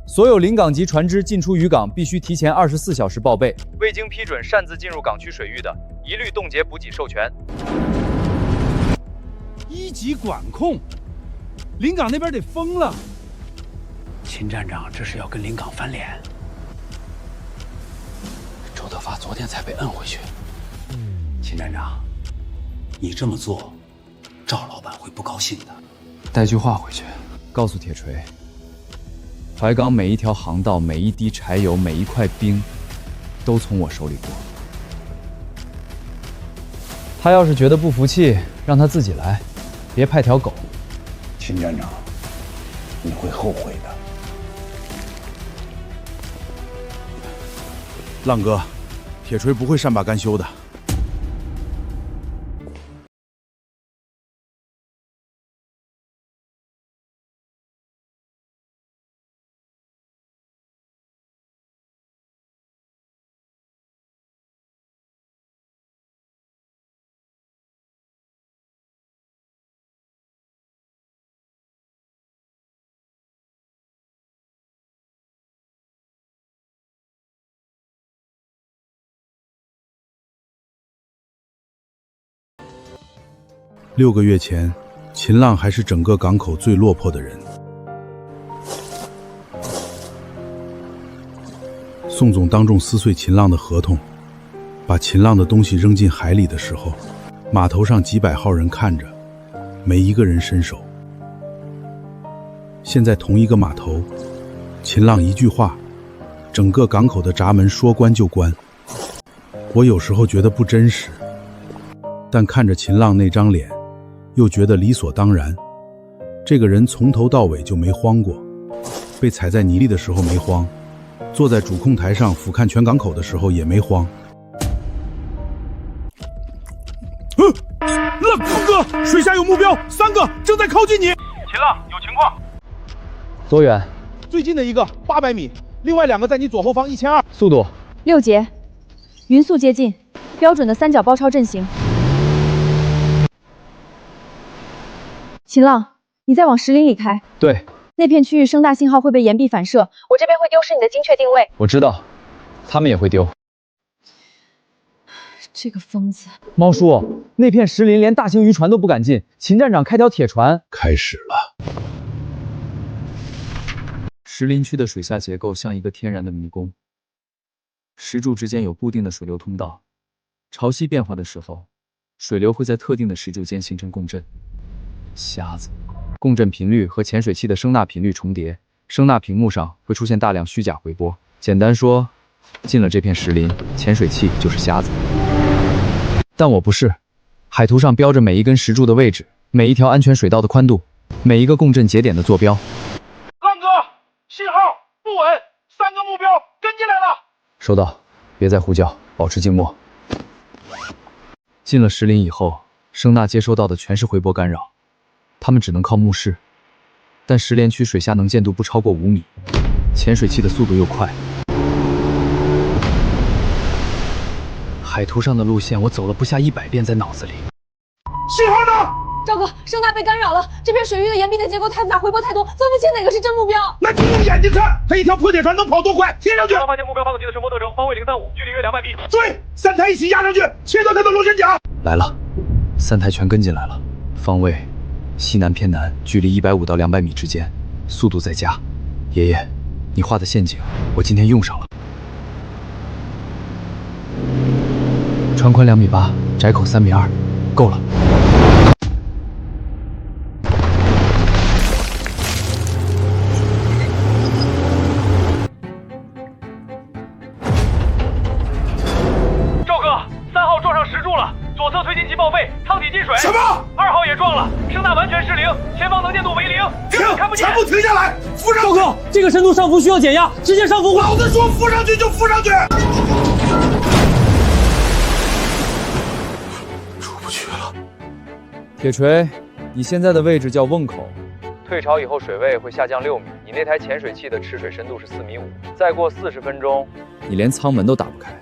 所有临港级船只进出渔港必须提前24小时报备，未经批准擅自进入港区水域的，一律冻结补给授权。1级管控，临港那边得疯了。秦站长这是要跟临港翻脸。周德发昨天才被摁回去。秦站长，你这么做，赵老板会不高兴的。带句话回去，告诉铁锤。淮港每一条航道、每一滴柴油、每一块冰，都从我手里过。他要是觉得不服气，让他自己来，别派条狗。秦站长，你会后悔的。浪哥，铁锤不会善罢甘休的。6个月前，秦浪还是整个港口最落魄的人。宋总当众撕碎秦浪的合同，把秦浪的东西扔进海里的时候，码头上几百号人看着，没一个人伸手。现在同一个码头，秦浪一句话，整个港口的闸门说关就关。我有时候觉得不真实，但看着秦浪那张脸，又觉得理所当然。这个人从头到尾就没慌过，被踩在泥里的时候没慌，坐在主控台上俯瞰全港口的时候也没慌。浪哥，水下有目标，3个正在靠近你。秦浪，有情况。多远？最近的一个800米，另外2个在你左后方1200。速度6节，匀速接近，标准的3角包抄阵型。秦浪，你再往10厘米开。对，那片区域声大信号会被岩壁反射，我这边会丢失你的精确定位。我知道，他们也会丢。这个疯子！猫叔，那片石林连大型渔船都不敢进，秦站长开条铁船。开始了。石林区的水下结构像一个天然的迷宫，石柱之间有固定的水流通道，潮汐变化的时候，水流会在特定的石柱间形成共振。瞎子，共振频率和潜水器的声呐频率重叠，声呐屏幕上会出现大量虚假回波。简单说，进了这片石林，潜水器就是瞎子。但我不是，海图上标着每一根石柱的位置，每一条安全水道的宽度，每一个共振节点的坐标。浪哥，信号不稳，3个目标跟进来了。收到，别再呼叫，保持静默。进了石林以后，声呐接收到的全是回波干扰，他们只能靠目视。但石连区水下能见度不超过5米，潜水器的速度又快。海图上的路线我走了不下100遍，在脑子里。信号呢？赵哥，声呐被干扰了，这片水域的岩壁的结构太复杂，回波太多，分不清哪个是真目标。那就用眼睛看，他一条破铁船能跑多快？贴上去。刚发现目标发动机的声波特征，方位035，距离约200米。追，3台一起压上去，切断他的螺旋桨。来了，3台全跟进来了，方位西南偏南，距离150到200米之间，速度再加。爷爷，你画的陷阱我今天用上了。船宽2.8米，窄口3.2米，够了。赵哥，3号撞上石柱了，左侧推进器报废，舱体进水。什么？2号也撞了，声呐完全失灵，前方能见度为0，停，看不见。全部停下来，浮上去。赵哥，这个深度上浮需要减压，直接上浮。老子说浮上去就浮上去。出不去了。铁锤，你现在的位置叫瓮口。退潮以后水位会下降6米，你那台潜水器的吃水深度是4.5米，再过40分钟，你连舱门都打不开。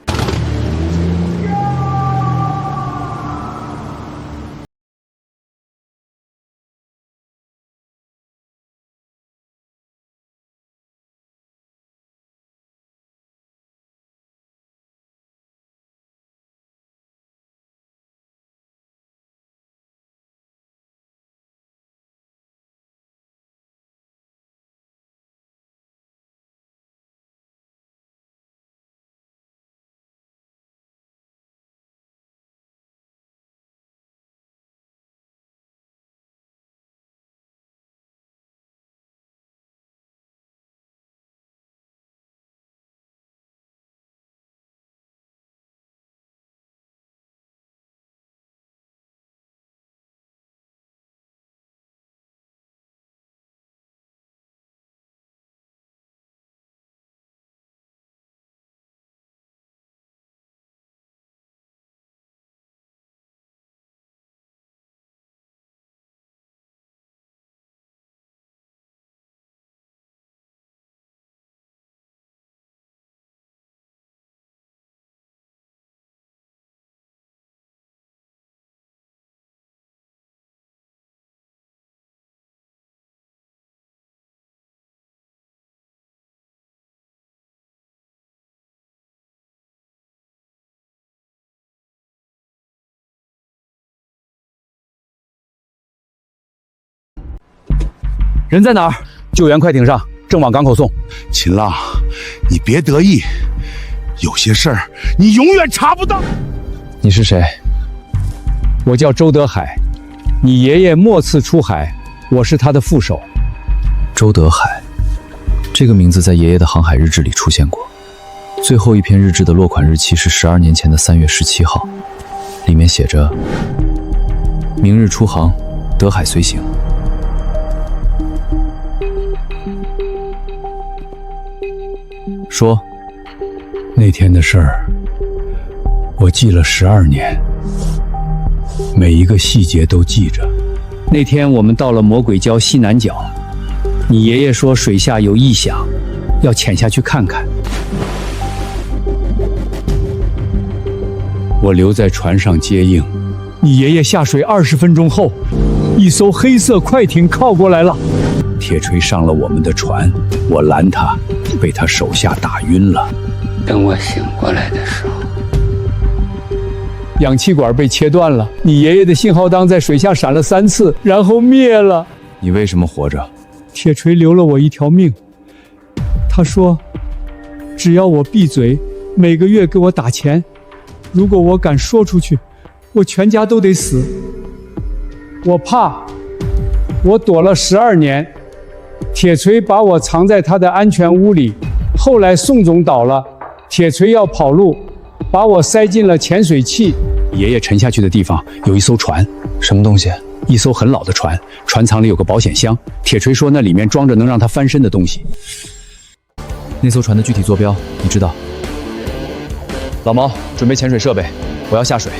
人在哪儿？救援快艇上，正往港口送。秦浪，你别得意，有些事儿你永远查不到。你是谁？我叫周德海，你爷爷末次出海，我是他的副手。周德海，这个名字在爷爷的航海日志里出现过。最后一篇日志的落款日期是12年前的3月17号，里面写着：明日出航，德海随行。说，那天的事儿，我记了12年，每一个细节都记着。那天我们到了魔鬼礁西南角，你爷爷说水下有异响，要潜下去看看。我留在船上接应。你爷爷下水20分钟后，一艘黑色快艇靠过来了。铁锤上了我们的船，我拦他，被他手下打晕了。等我醒过来的时候，氧气管被切断了。你爷爷的信号灯在水下闪了3次，然后灭了。你为什么活着？铁锤留了我一条命。他说，只要我闭嘴，每个月给我打钱。如果我敢说出去，我全家都得死。我怕，我躲了12年。铁锤把我藏在他的安全屋里。后来宋总倒了，铁锤要跑路，把我塞进了潜水器。爷爷沉下去的地方有一艘船。什么东西？一艘很老的船，船舱里有个保险箱。铁锤说那里面装着能让他翻身的东西。那艘船的具体坐标你知道？老毛，准备潜水设备，我要下水。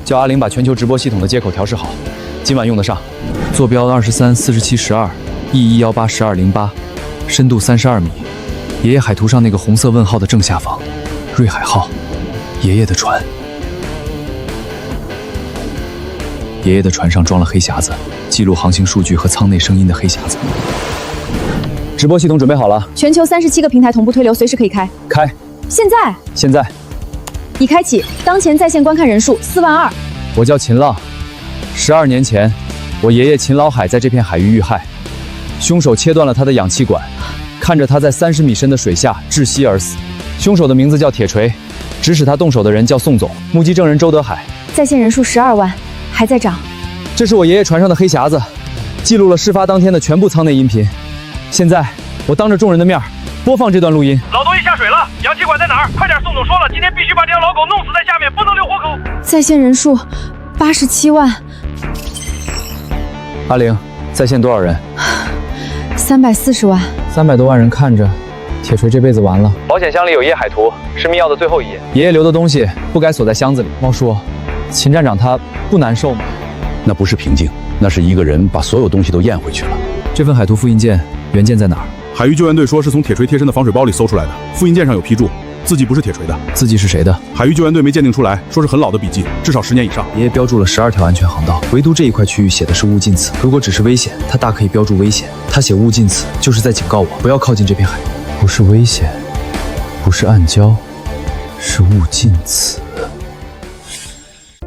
叫阿玲把全球直播系统的接口调试好，今晚用得上。坐标234712，E1181208，深度32米。爷爷海图上那个红色问号的正下方，瑞海号，爷爷的船。爷爷的船上装了黑匣子，记录航行数据和舱内声音的黑匣子。直播系统准备好了，全球37个平台同步推流，随时可以开。开。现在。已开启，当前在线观看人数42000。我叫秦浪，12年前，我爷爷秦老海在这片海域遇害，凶手切断了他的氧气管，看着他在30米深的水下窒息而死。凶手的名字叫铁锤，指使他动手的人叫宋总，目击证人周德海。在线人数12万，还在涨。这是我爷爷船上的黑匣子，记录了事发当天的全部舱内音频。现在我当着众人的面播放这段录音。老东西下水了，氧气管在哪儿？快点！宋总说了，今天必须把这条老狗弄死在下面，不能留活口。在线人数87万。阿玲，在线多少人340万。300多万人看着，铁锤这辈子完了。保险箱里有爷爷海图，是密钥的最后一页。爷爷留的东西不该锁在箱子里。猫叔，秦站长他不难受吗？那不是平静，那是一个人把所有东西都咽回去了。这份海图复印件原件在哪儿？海域救援队说是从铁锤贴身的防水包里搜出来的，复印件上有批注，字迹不是铁锤的。字迹是谁的？海域救援队没鉴定出来，说是很老的笔记，至少10年以上。爷爷标注了12条安全航道，唯独这一块区域写的是勿近此。如果只是危险，他大可以标注危险。他写勿近此，就是在警告我不要靠近这片海域。不是危险，不是暗礁，是勿近此。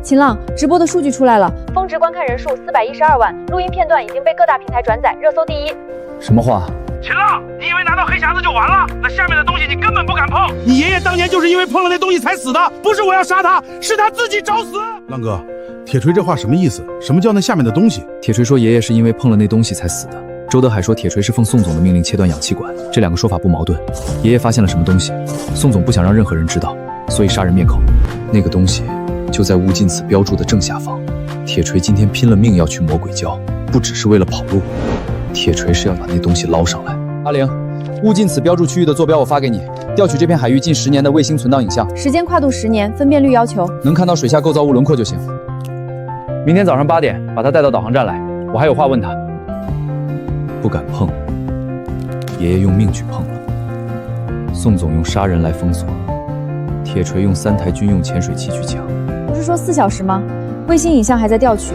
秦浪，直播的数据出来了，峰值观看人数412万，录音片段已经被各大平台转载，热搜第1。什么话？秦浪，你以为拿到黑匣子就完了？那下面的东西你根本不敢碰。你爷爷当年就是因为碰了那东西才死的，不是我要杀他，是他自己找死。浪哥，铁锤这话什么意思？什么叫那下面的东西？铁锤说爷爷是因为碰了那东西才死的。周德海说铁锤是奉宋总的命令切断氧气管，这两个说法不矛盾。爷爷发现了什么东西，宋总不想让任何人知道，所以杀人灭口。那个东西就在勿近此标注的正下方。铁锤今天拼了命要去魔鬼礁，不只是为了跑路，铁锤是要把那东西捞上来。阿玲，勿近此标注区域的坐标我发给你，调取这片海域近10年的卫星存档影像，时间跨度10年，分辨率要求能看到水下构造物轮廓就行。明天早上8点把他带到导航站来，我还有话问他。不敢碰，爷爷用命去碰了。宋总用杀人来封锁，铁锤用3台军用潜水器去抢。不是说4小时吗？卫星影像还在调取，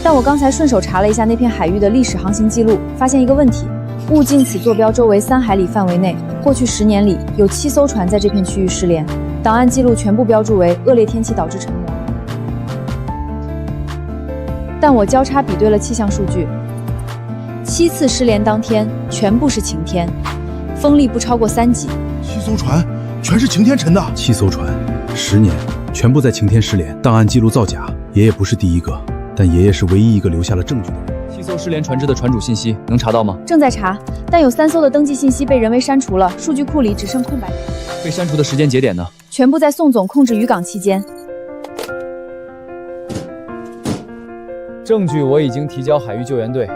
但我刚才顺手查了一下那片海域的历史航行记录，发现一个问题：勿近此坐标周围3海里范围内，过去10年里有7艘船在这片区域失联，档案记录全部标注为恶劣天气导致沉没。但我交叉比对了气象数据， 7次失联当天全部是晴天，风力不超过3级。7艘船全是晴天沉的，7艘船，10年全部在晴天失联，档案记录造假。爷爷不是第一个，但爷爷是唯一一个留下了证据的人。 7艘失联船只的船主信息能查到吗？正在查，但有3艘的登记信息被人为删除了，数据库里只剩空白。被删除的时间节点呢？全部在宋总控制渔港期间。证据我已经提交海域救援队，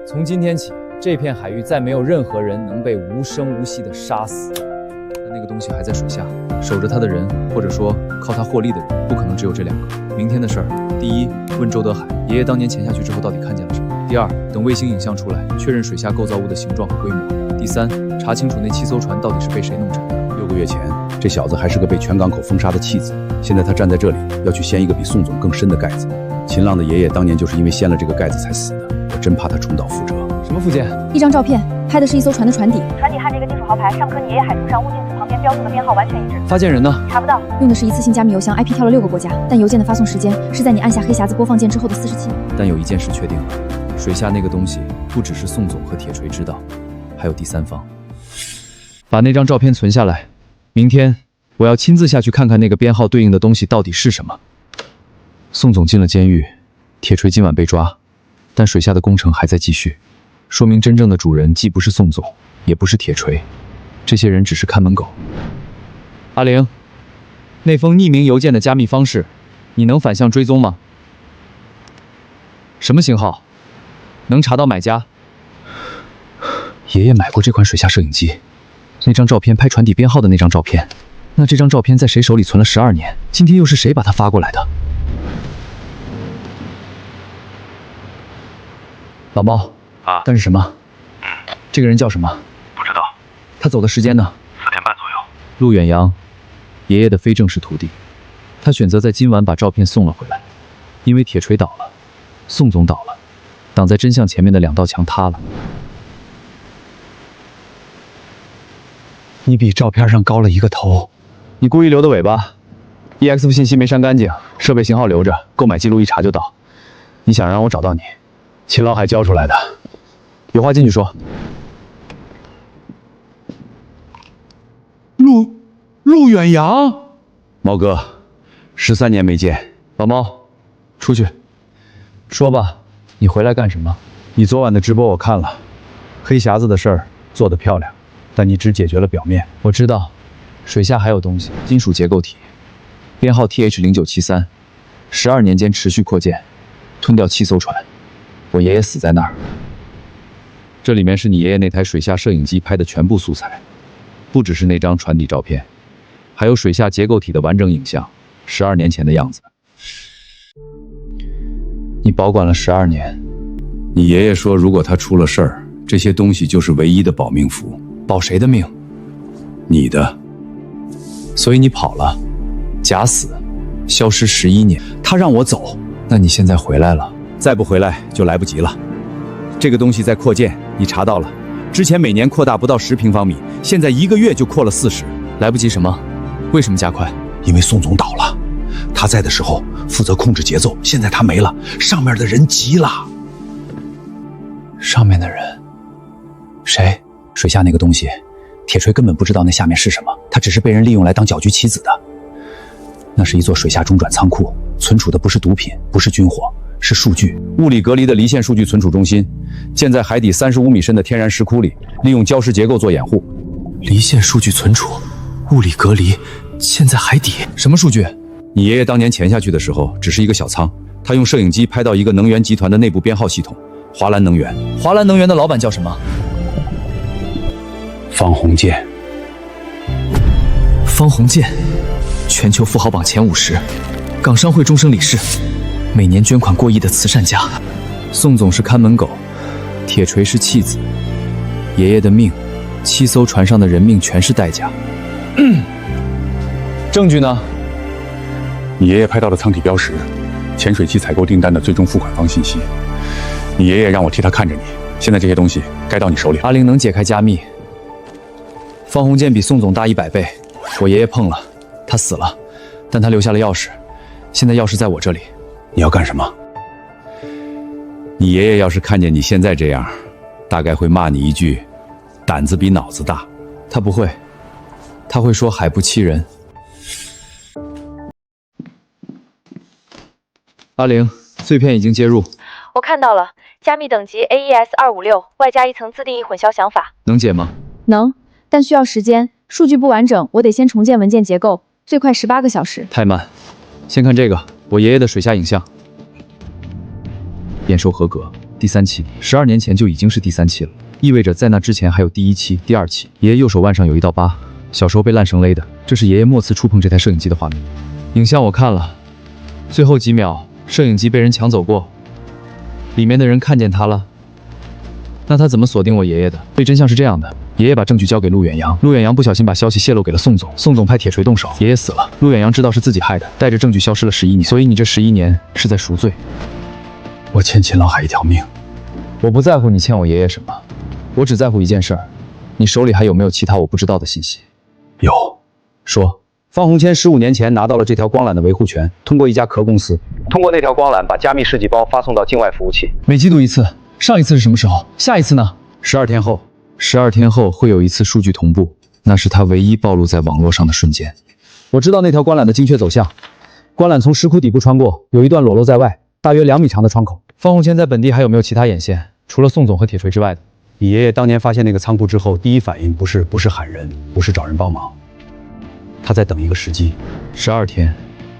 从今天起，这片海域再没有任何人能被无声无息地杀死。但那个东西还在水下，守着它的人，或者说靠它获利的人，不可能只有这2个。明天的事儿，第一，问周德海爷爷当年潜下去之后到底看见了什么；第二，等卫星影像出来，确认水下构造物的形状和规模；第三，查清楚那7艘船到底是被谁弄沉的。6个月前，这小子还是个被全港口封杀的弃子，现在他站在这里，要去掀一个比宋总更深的盖子。秦浪的爷爷当年就是因为掀了这个盖子才死的，我真怕他重蹈覆辙。什么附件？一张照片，拍的是一艘船的船底，船底和这个金属豪牌上刻你爷爷海图上物镜子旁边标注的编号完全一致。发件人呢？查不到。用的是一次性加密邮箱 ，IP 跳了6个国家，但邮件的发送时间是在你按下黑匣子播放键之后的47秒。但有一件事确定了，水下那个东西不只是宋总和铁锤知道，还有第三方。把那张照片存下来，明天我要亲自下去看看那个编号对应的东西到底是什么。宋总进了监狱，铁锤今晚被抓，但水下的工程还在继续，说明真正的主人既不是宋总，也不是铁锤，这些人只是看门狗。阿玲，那封匿名邮件的加密方式，你能反向追踪吗？什么型号？能查到买家？爷爷买过这款水下摄影机，那张照片拍船底编号的那张照片，那这张照片在谁手里存了12年？今天又是谁把它发过来的？老猫啊，干是什么？这个人叫什么？不知道。他走的时间呢4点半左右。陆远洋，爷爷的非正式徒弟，他选择在今晚把照片送了回来，因为铁锤倒了，宋总倒了，挡在真相前面的2道墙塌了。你比照片上高了1个头，你故意留的尾巴 ，EXF 信息没删干净，设备型号留着，购买记录一查就到。你想让我找到你？秦老海教出来的，有话进去说。陆远洋，猫哥，13年没见，老猫，出去。说吧，你回来干什么？你昨晚的直播我看了，黑匣子的事儿做得漂亮，但你只解决了表面。我知道，水下还有东西，金属结构体，编号 TH0973，12年间持续扩建，吞掉7艘船。我爷爷死在那儿。这里面是你爷爷那台水下摄影机拍的全部素材，不只是那张船底照片，还有水下结构体的完整影像，12年前的样子。你保管了12年。你爷爷说，如果他出了事儿，这些东西就是唯一的保命符。保谁的命？你的。所以你跑了，假死，消失11年。他让我走，那你现在回来了。再不回来就来不及了。这个东西在扩建，你查到了，之前每年扩大不到10平方米，现在1个月就扩了40。来不及什么？为什么加快？因为宋总倒了，他在的时候负责控制节奏，现在他没了，上面的人急了。上面的人？谁？水下那个东西，铁锤根本不知道那下面是什么，他只是被人利用来当搅局棋子的。那是一座水下中转仓库，存储的不是毒品，不是军火，是数据。物理隔离的离线数据存储中心，建在海底35米深的天然石窟里，利用礁石结构做掩护。离线数据存储，物理隔离，建在海底。什么数据？你爷爷当年潜下去的时候，只是一个小舱，他用摄影机拍到一个能源集团的内部编号系统，华兰能源。华兰能源的老板叫什么？方鸿渐。方鸿渐，全球富豪榜前50，港商会终身理事，每年捐款过亿的慈善家。宋总是看门狗，铁锤是弃子，爷爷的命，7艘船上的人命全是代价。证据呢？你爷爷拍到的舱体标识，潜水器采购订单的最终付款方信息。你爷爷让我替他看着你，现在这些东西该到你手里。阿玲能解开加密。方鸿渐比宋总大100倍，我爷爷碰了，他死了，但他留下了钥匙，现在钥匙在我这里。你要干什么？你爷爷要是看见你现在这样，大概会骂你一句“胆子比脑子大”。他不会，他会说“海不欺人”。阿玲，碎片已经接入，我看到了，加密等级 AES256，外加一层自定义混淆想法。能解吗？能，但需要时间，数据不完整，我得先重建文件结构，最快18个小时。太慢。先看这个，我爷爷的水下影像，验收合格，第3期，12年前就已经是第3期了，意味着在那之前还有第1期、第2期。爷爷右手腕上有一道疤，小时候被烂绳勒的，这是爷爷末次触碰这台摄影机的画面。影像我看了，最后几秒，摄影机被人抢走过，里面的人看见他了。那他怎么锁定我爷爷的？所以真相是这样的：爷爷把证据交给陆远洋，陆远洋不小心把消息泄露给了宋总，宋总派铁锤动手，爷爷死了。陆远洋知道是自己害的，带着证据消失了11年，所以你这11年是在赎罪。我欠秦朗海一条命。我不在乎你欠我爷爷什么，我只在乎一件事儿，你手里还有没有其他我不知道的信息？有。说。方鸿谦15年前拿到了这条光缆的维护权，通过一家壳公司，通过那条光缆把加密试剂包发送到境外服务器。每季度一次，上一次是什么时候？下一次呢？12天后。12天后会有一次数据同步，那是他唯一暴露在网络上的瞬间。我知道那条光缆的精确走向，光缆从石窟底部穿过，有一段裸露在外，大约2米长的窗口。方鸿谦在本地还有没有其他眼线？除了宋总和铁锤之外的？你爷爷当年发现那个仓库之后，第一反应不是喊人，不是找人帮忙，他在等一个时机。12天，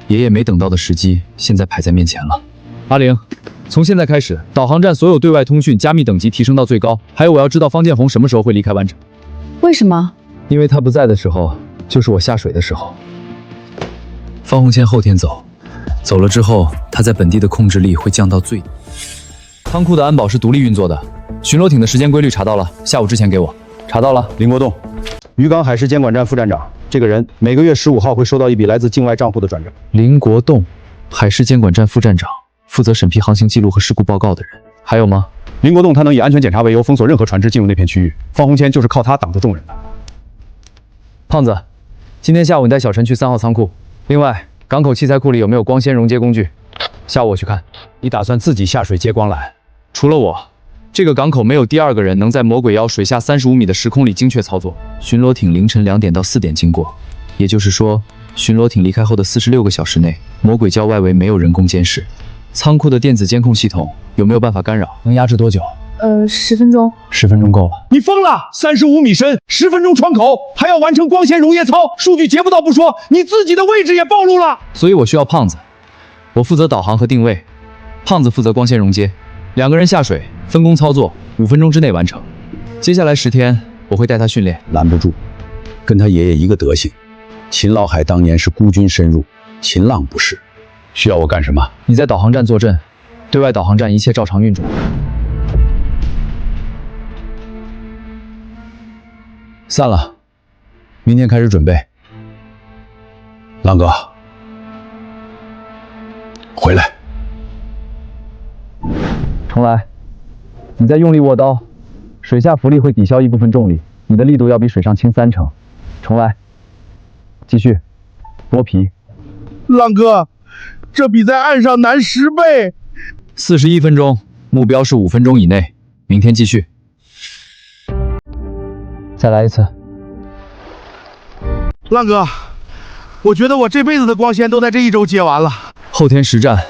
爷爷没等到的时机，现在摆在面前了。阿玲，从现在开始，导航站所有对外通讯加密等级提升到最高。还有，我要知道方建红什么时候会离开湾城。为什么？因为他不在的时候，就是我下水的时候。方鸿谦后天走，走了之后，他在本地的控制力会降到最低。仓库的安保是独立运作的，巡逻艇的时间规律查到了，下午之前给我。查到了。林国栋，渔港海事监管站副站长，这个人每个月15号会收到一笔来自境外账户的转账。林国栋，海事监管站副站长，负责审批航行记录和事故报告的人。还有吗？林国栋他能以安全检查为由封锁任何船只进入那片区域，方鸿谦就是靠他挡住众人的。胖子，今天下午你带小陈去3号仓库。另外，港口器材库里有没有光纤熔接工具？下午我去看。你打算自己下水接光缆？除了我，这个港口没有第二个人能在魔鬼妖水下35米的时空里精确操作。巡逻艇凌晨2点到4点经过，也就是说，巡逻艇离开后的46个小时内，魔鬼礁外围没有人工监视。仓库的电子监控系统有没有办法干扰？能压制多久？10分钟。10分钟够了。你疯了！35米深，10分钟窗口，还要完成光纤溶液操，数据截不到不说，你自己的位置也暴露了。所以我需要胖子，我负责导航和定位，胖子负责光纤溶接，2个人下水分工操作，5分钟之内完成。接下来10天，我会带他训练。拦不住，跟他爷爷一个德行。秦老海当年是孤军深入，秦浪不是。需要我干什么？你在导航站坐镇，对外导航站一切照常运转。散了，明天开始准备。浪哥，回来。重来，你再用力握刀，水下浮力会抵消一部分重力，你的力度要比水上轻3成。重来，继续，剥皮。浪哥，这比在岸上难10倍。41分钟，目标是5分钟以内。明天继续。再来一次。浪哥，我觉得我这辈子的光纤都在这1周接完了。后天实战，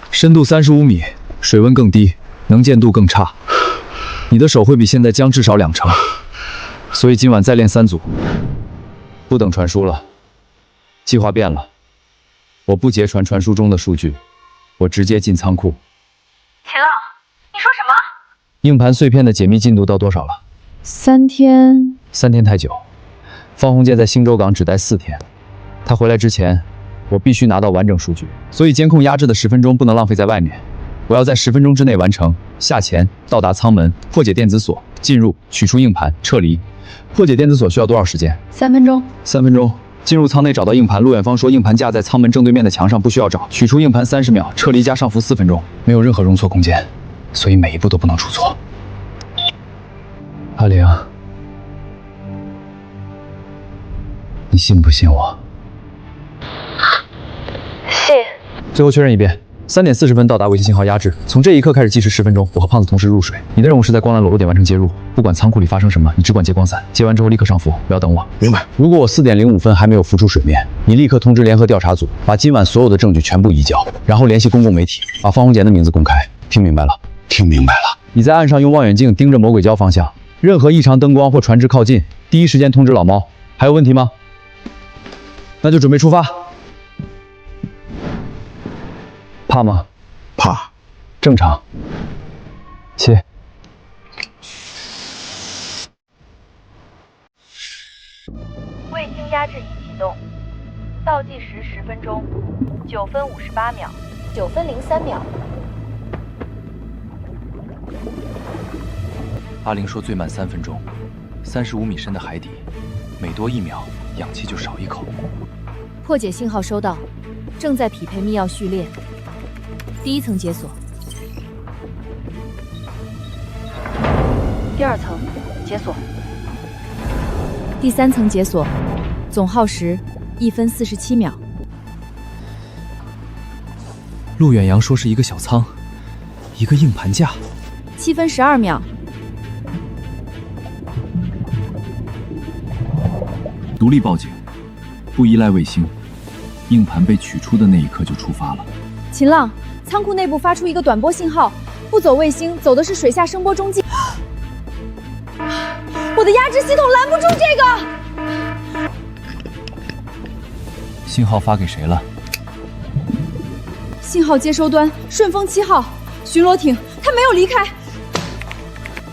深度35米，水温更低，能见度更差。你的手会比现在僵至少2成，所以今晚再练3组。不等传输了，计划变了。我不截传传输中的数据，我直接进仓库。秦浪，你说什么？硬盘碎片的解密进度到多少了？3天。3天太久。方鸿渐在星洲港只待4天，他回来之前，我必须拿到完整数据，所以监控压制的10分钟不能浪费在外面。我要在10分钟之内完成下潜、到达舱门、破解电子锁、进入、取出硬盘、撤离。破解电子锁需要多少时间？3分钟。3分钟。进入舱内找到硬盘，陆远芳说硬盘架在舱门正对面的墙上，不需要找。取出硬盘30秒，撤离加上浮4分钟，没有任何容错空间，所以每一步都不能出错。阿玲，你信不信我？信。最后确认一遍， 3点40分到达卫星信号压制，从这一刻开始计时10分钟。我和胖子同时入水。你的任务是在光缆裸露点完成接入，不管仓库里发生什么，你只管接光伞，接完之后立刻上浮，不要等我。明白。如果我4点05分还没有浮出水面，你立刻通知联合调查组，把今晚所有的证据全部移交，然后联系公共媒体，把方红简的名字公开。听明白了？听明白了。你在岸上用望远镜盯着魔鬼礁方向，任何异常灯光或船只靠近，第一时间通知老猫。还有问题吗？那就准备出发。怕吗？怕。正常。切。卫星压制仪启动，倒计时10分钟，9分58秒，9分03秒。阿玲说最慢3分钟，35米深的海底，每多1秒，氧气就少1口。破解信号收到，正在匹配密钥序列。第1层解锁，第2层解锁，第3层解锁，总耗时1分47秒。陆远洋说是一个小舱，一个硬盘架。7分12秒。独立报警，不依赖卫星，硬盘被取出的那一刻就出发了。秦浪，仓库内部发出一个短波信号，不走卫星，走的是水下声波中继。我的压制系统拦不住这个。信号发给谁了？信号接收端顺风7号巡逻艇，它没有离开。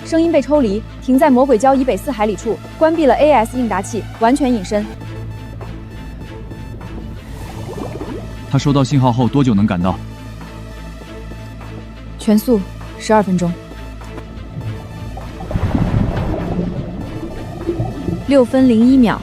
声音被抽离，停在魔鬼礁以北4海里处，关闭了 AS 应答器，完全隐身。他收到信号后多久能赶到？全速12分钟。6分01秒。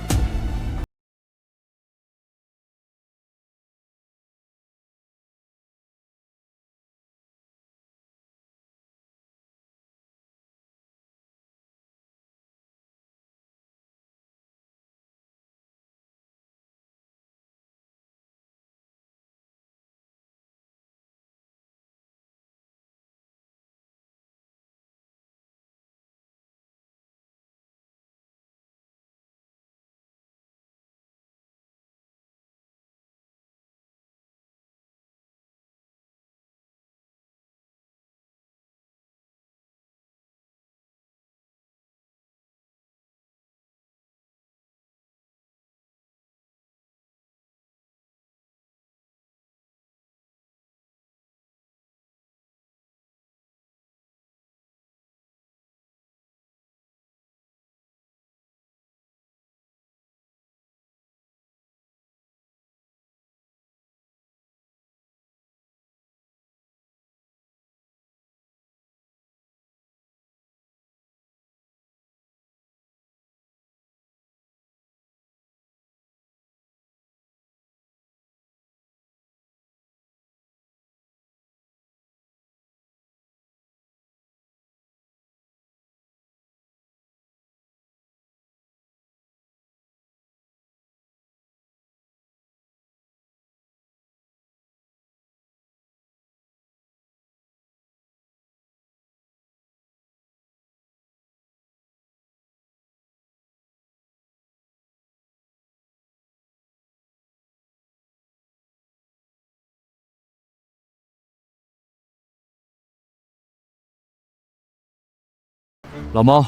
老猫，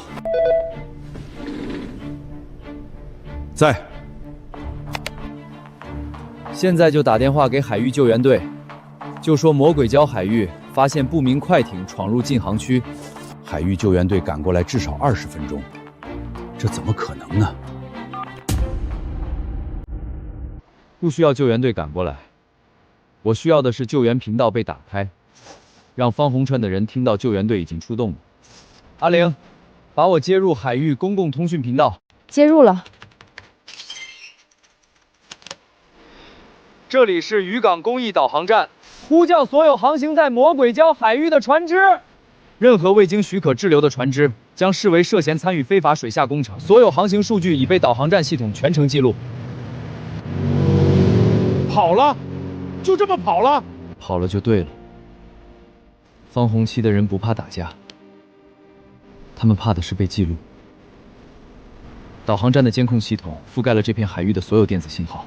在。现在就打电话给海域救援队，就说魔鬼礁海域发现不明快艇闯入禁航区，海域救援队赶过来至少20分钟，这怎么可能呢？不需要救援队赶过来，我需要的是救援频道被打开，让方红川的人听到救援队已经出动了。阿玲，把我接入海域公共通讯频道。接入了。这里是渔港公益导航站，呼叫所有航行在魔鬼礁海域的船只，任何未经许可滞留的船只将视为涉嫌参与非法水下工程。所有航行数据已被导航站系统全程记录。跑了，就这么跑了？跑了就对了。方红旗的人不怕打架，他们怕的是被记录。导航站的监控系统覆盖了这片海域的所有电子信号，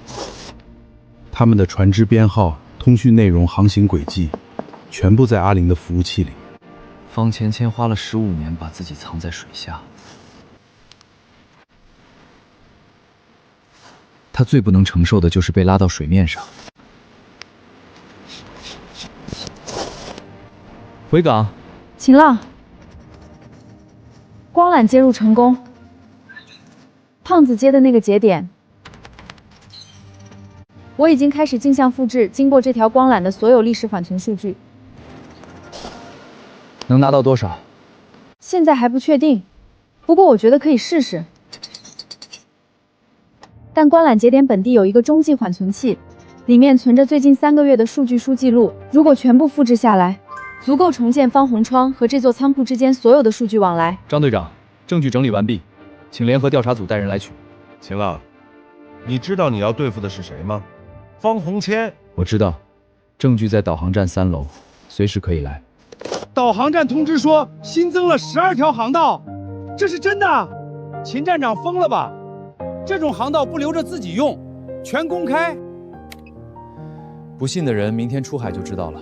他们的船只编号、通讯内容、航行轨迹，全部在阿灵的服务器里。方芊芊花了15年把自己藏在水下，他最不能承受的就是被拉到水面上。回港，秦浪，光缆接入成功。胖子接的那个节点，我已经开始镜像复制经过这条光缆的所有历史缓存数据。能拿到多少？现在还不确定，不过我觉得可以试试。但光缆节点本地有一个中继缓存器，里面存着最近3个月的数据书记录，如果全部复制下来，足够重建方红窗和这座仓库之间所有的数据往来。张队长，证据整理完毕，请联合调查组带人来取。秦浪，你知道你要对付的是谁吗？方鸿谦。我知道，证据在导航站3楼，随时可以来。导航站通知说新增了12条航道，这是真的？秦站长疯了吧？这种航道不留着自己用，全公开？不信的人明天出海就知道了。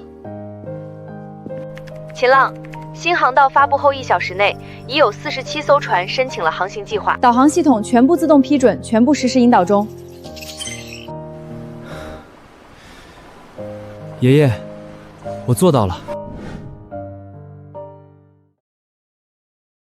秦浪，新航道发布后1小时内，已有47艘船申请了航行计划。导航系统全部自动批准，全部实时引导中。爷爷，我做到了。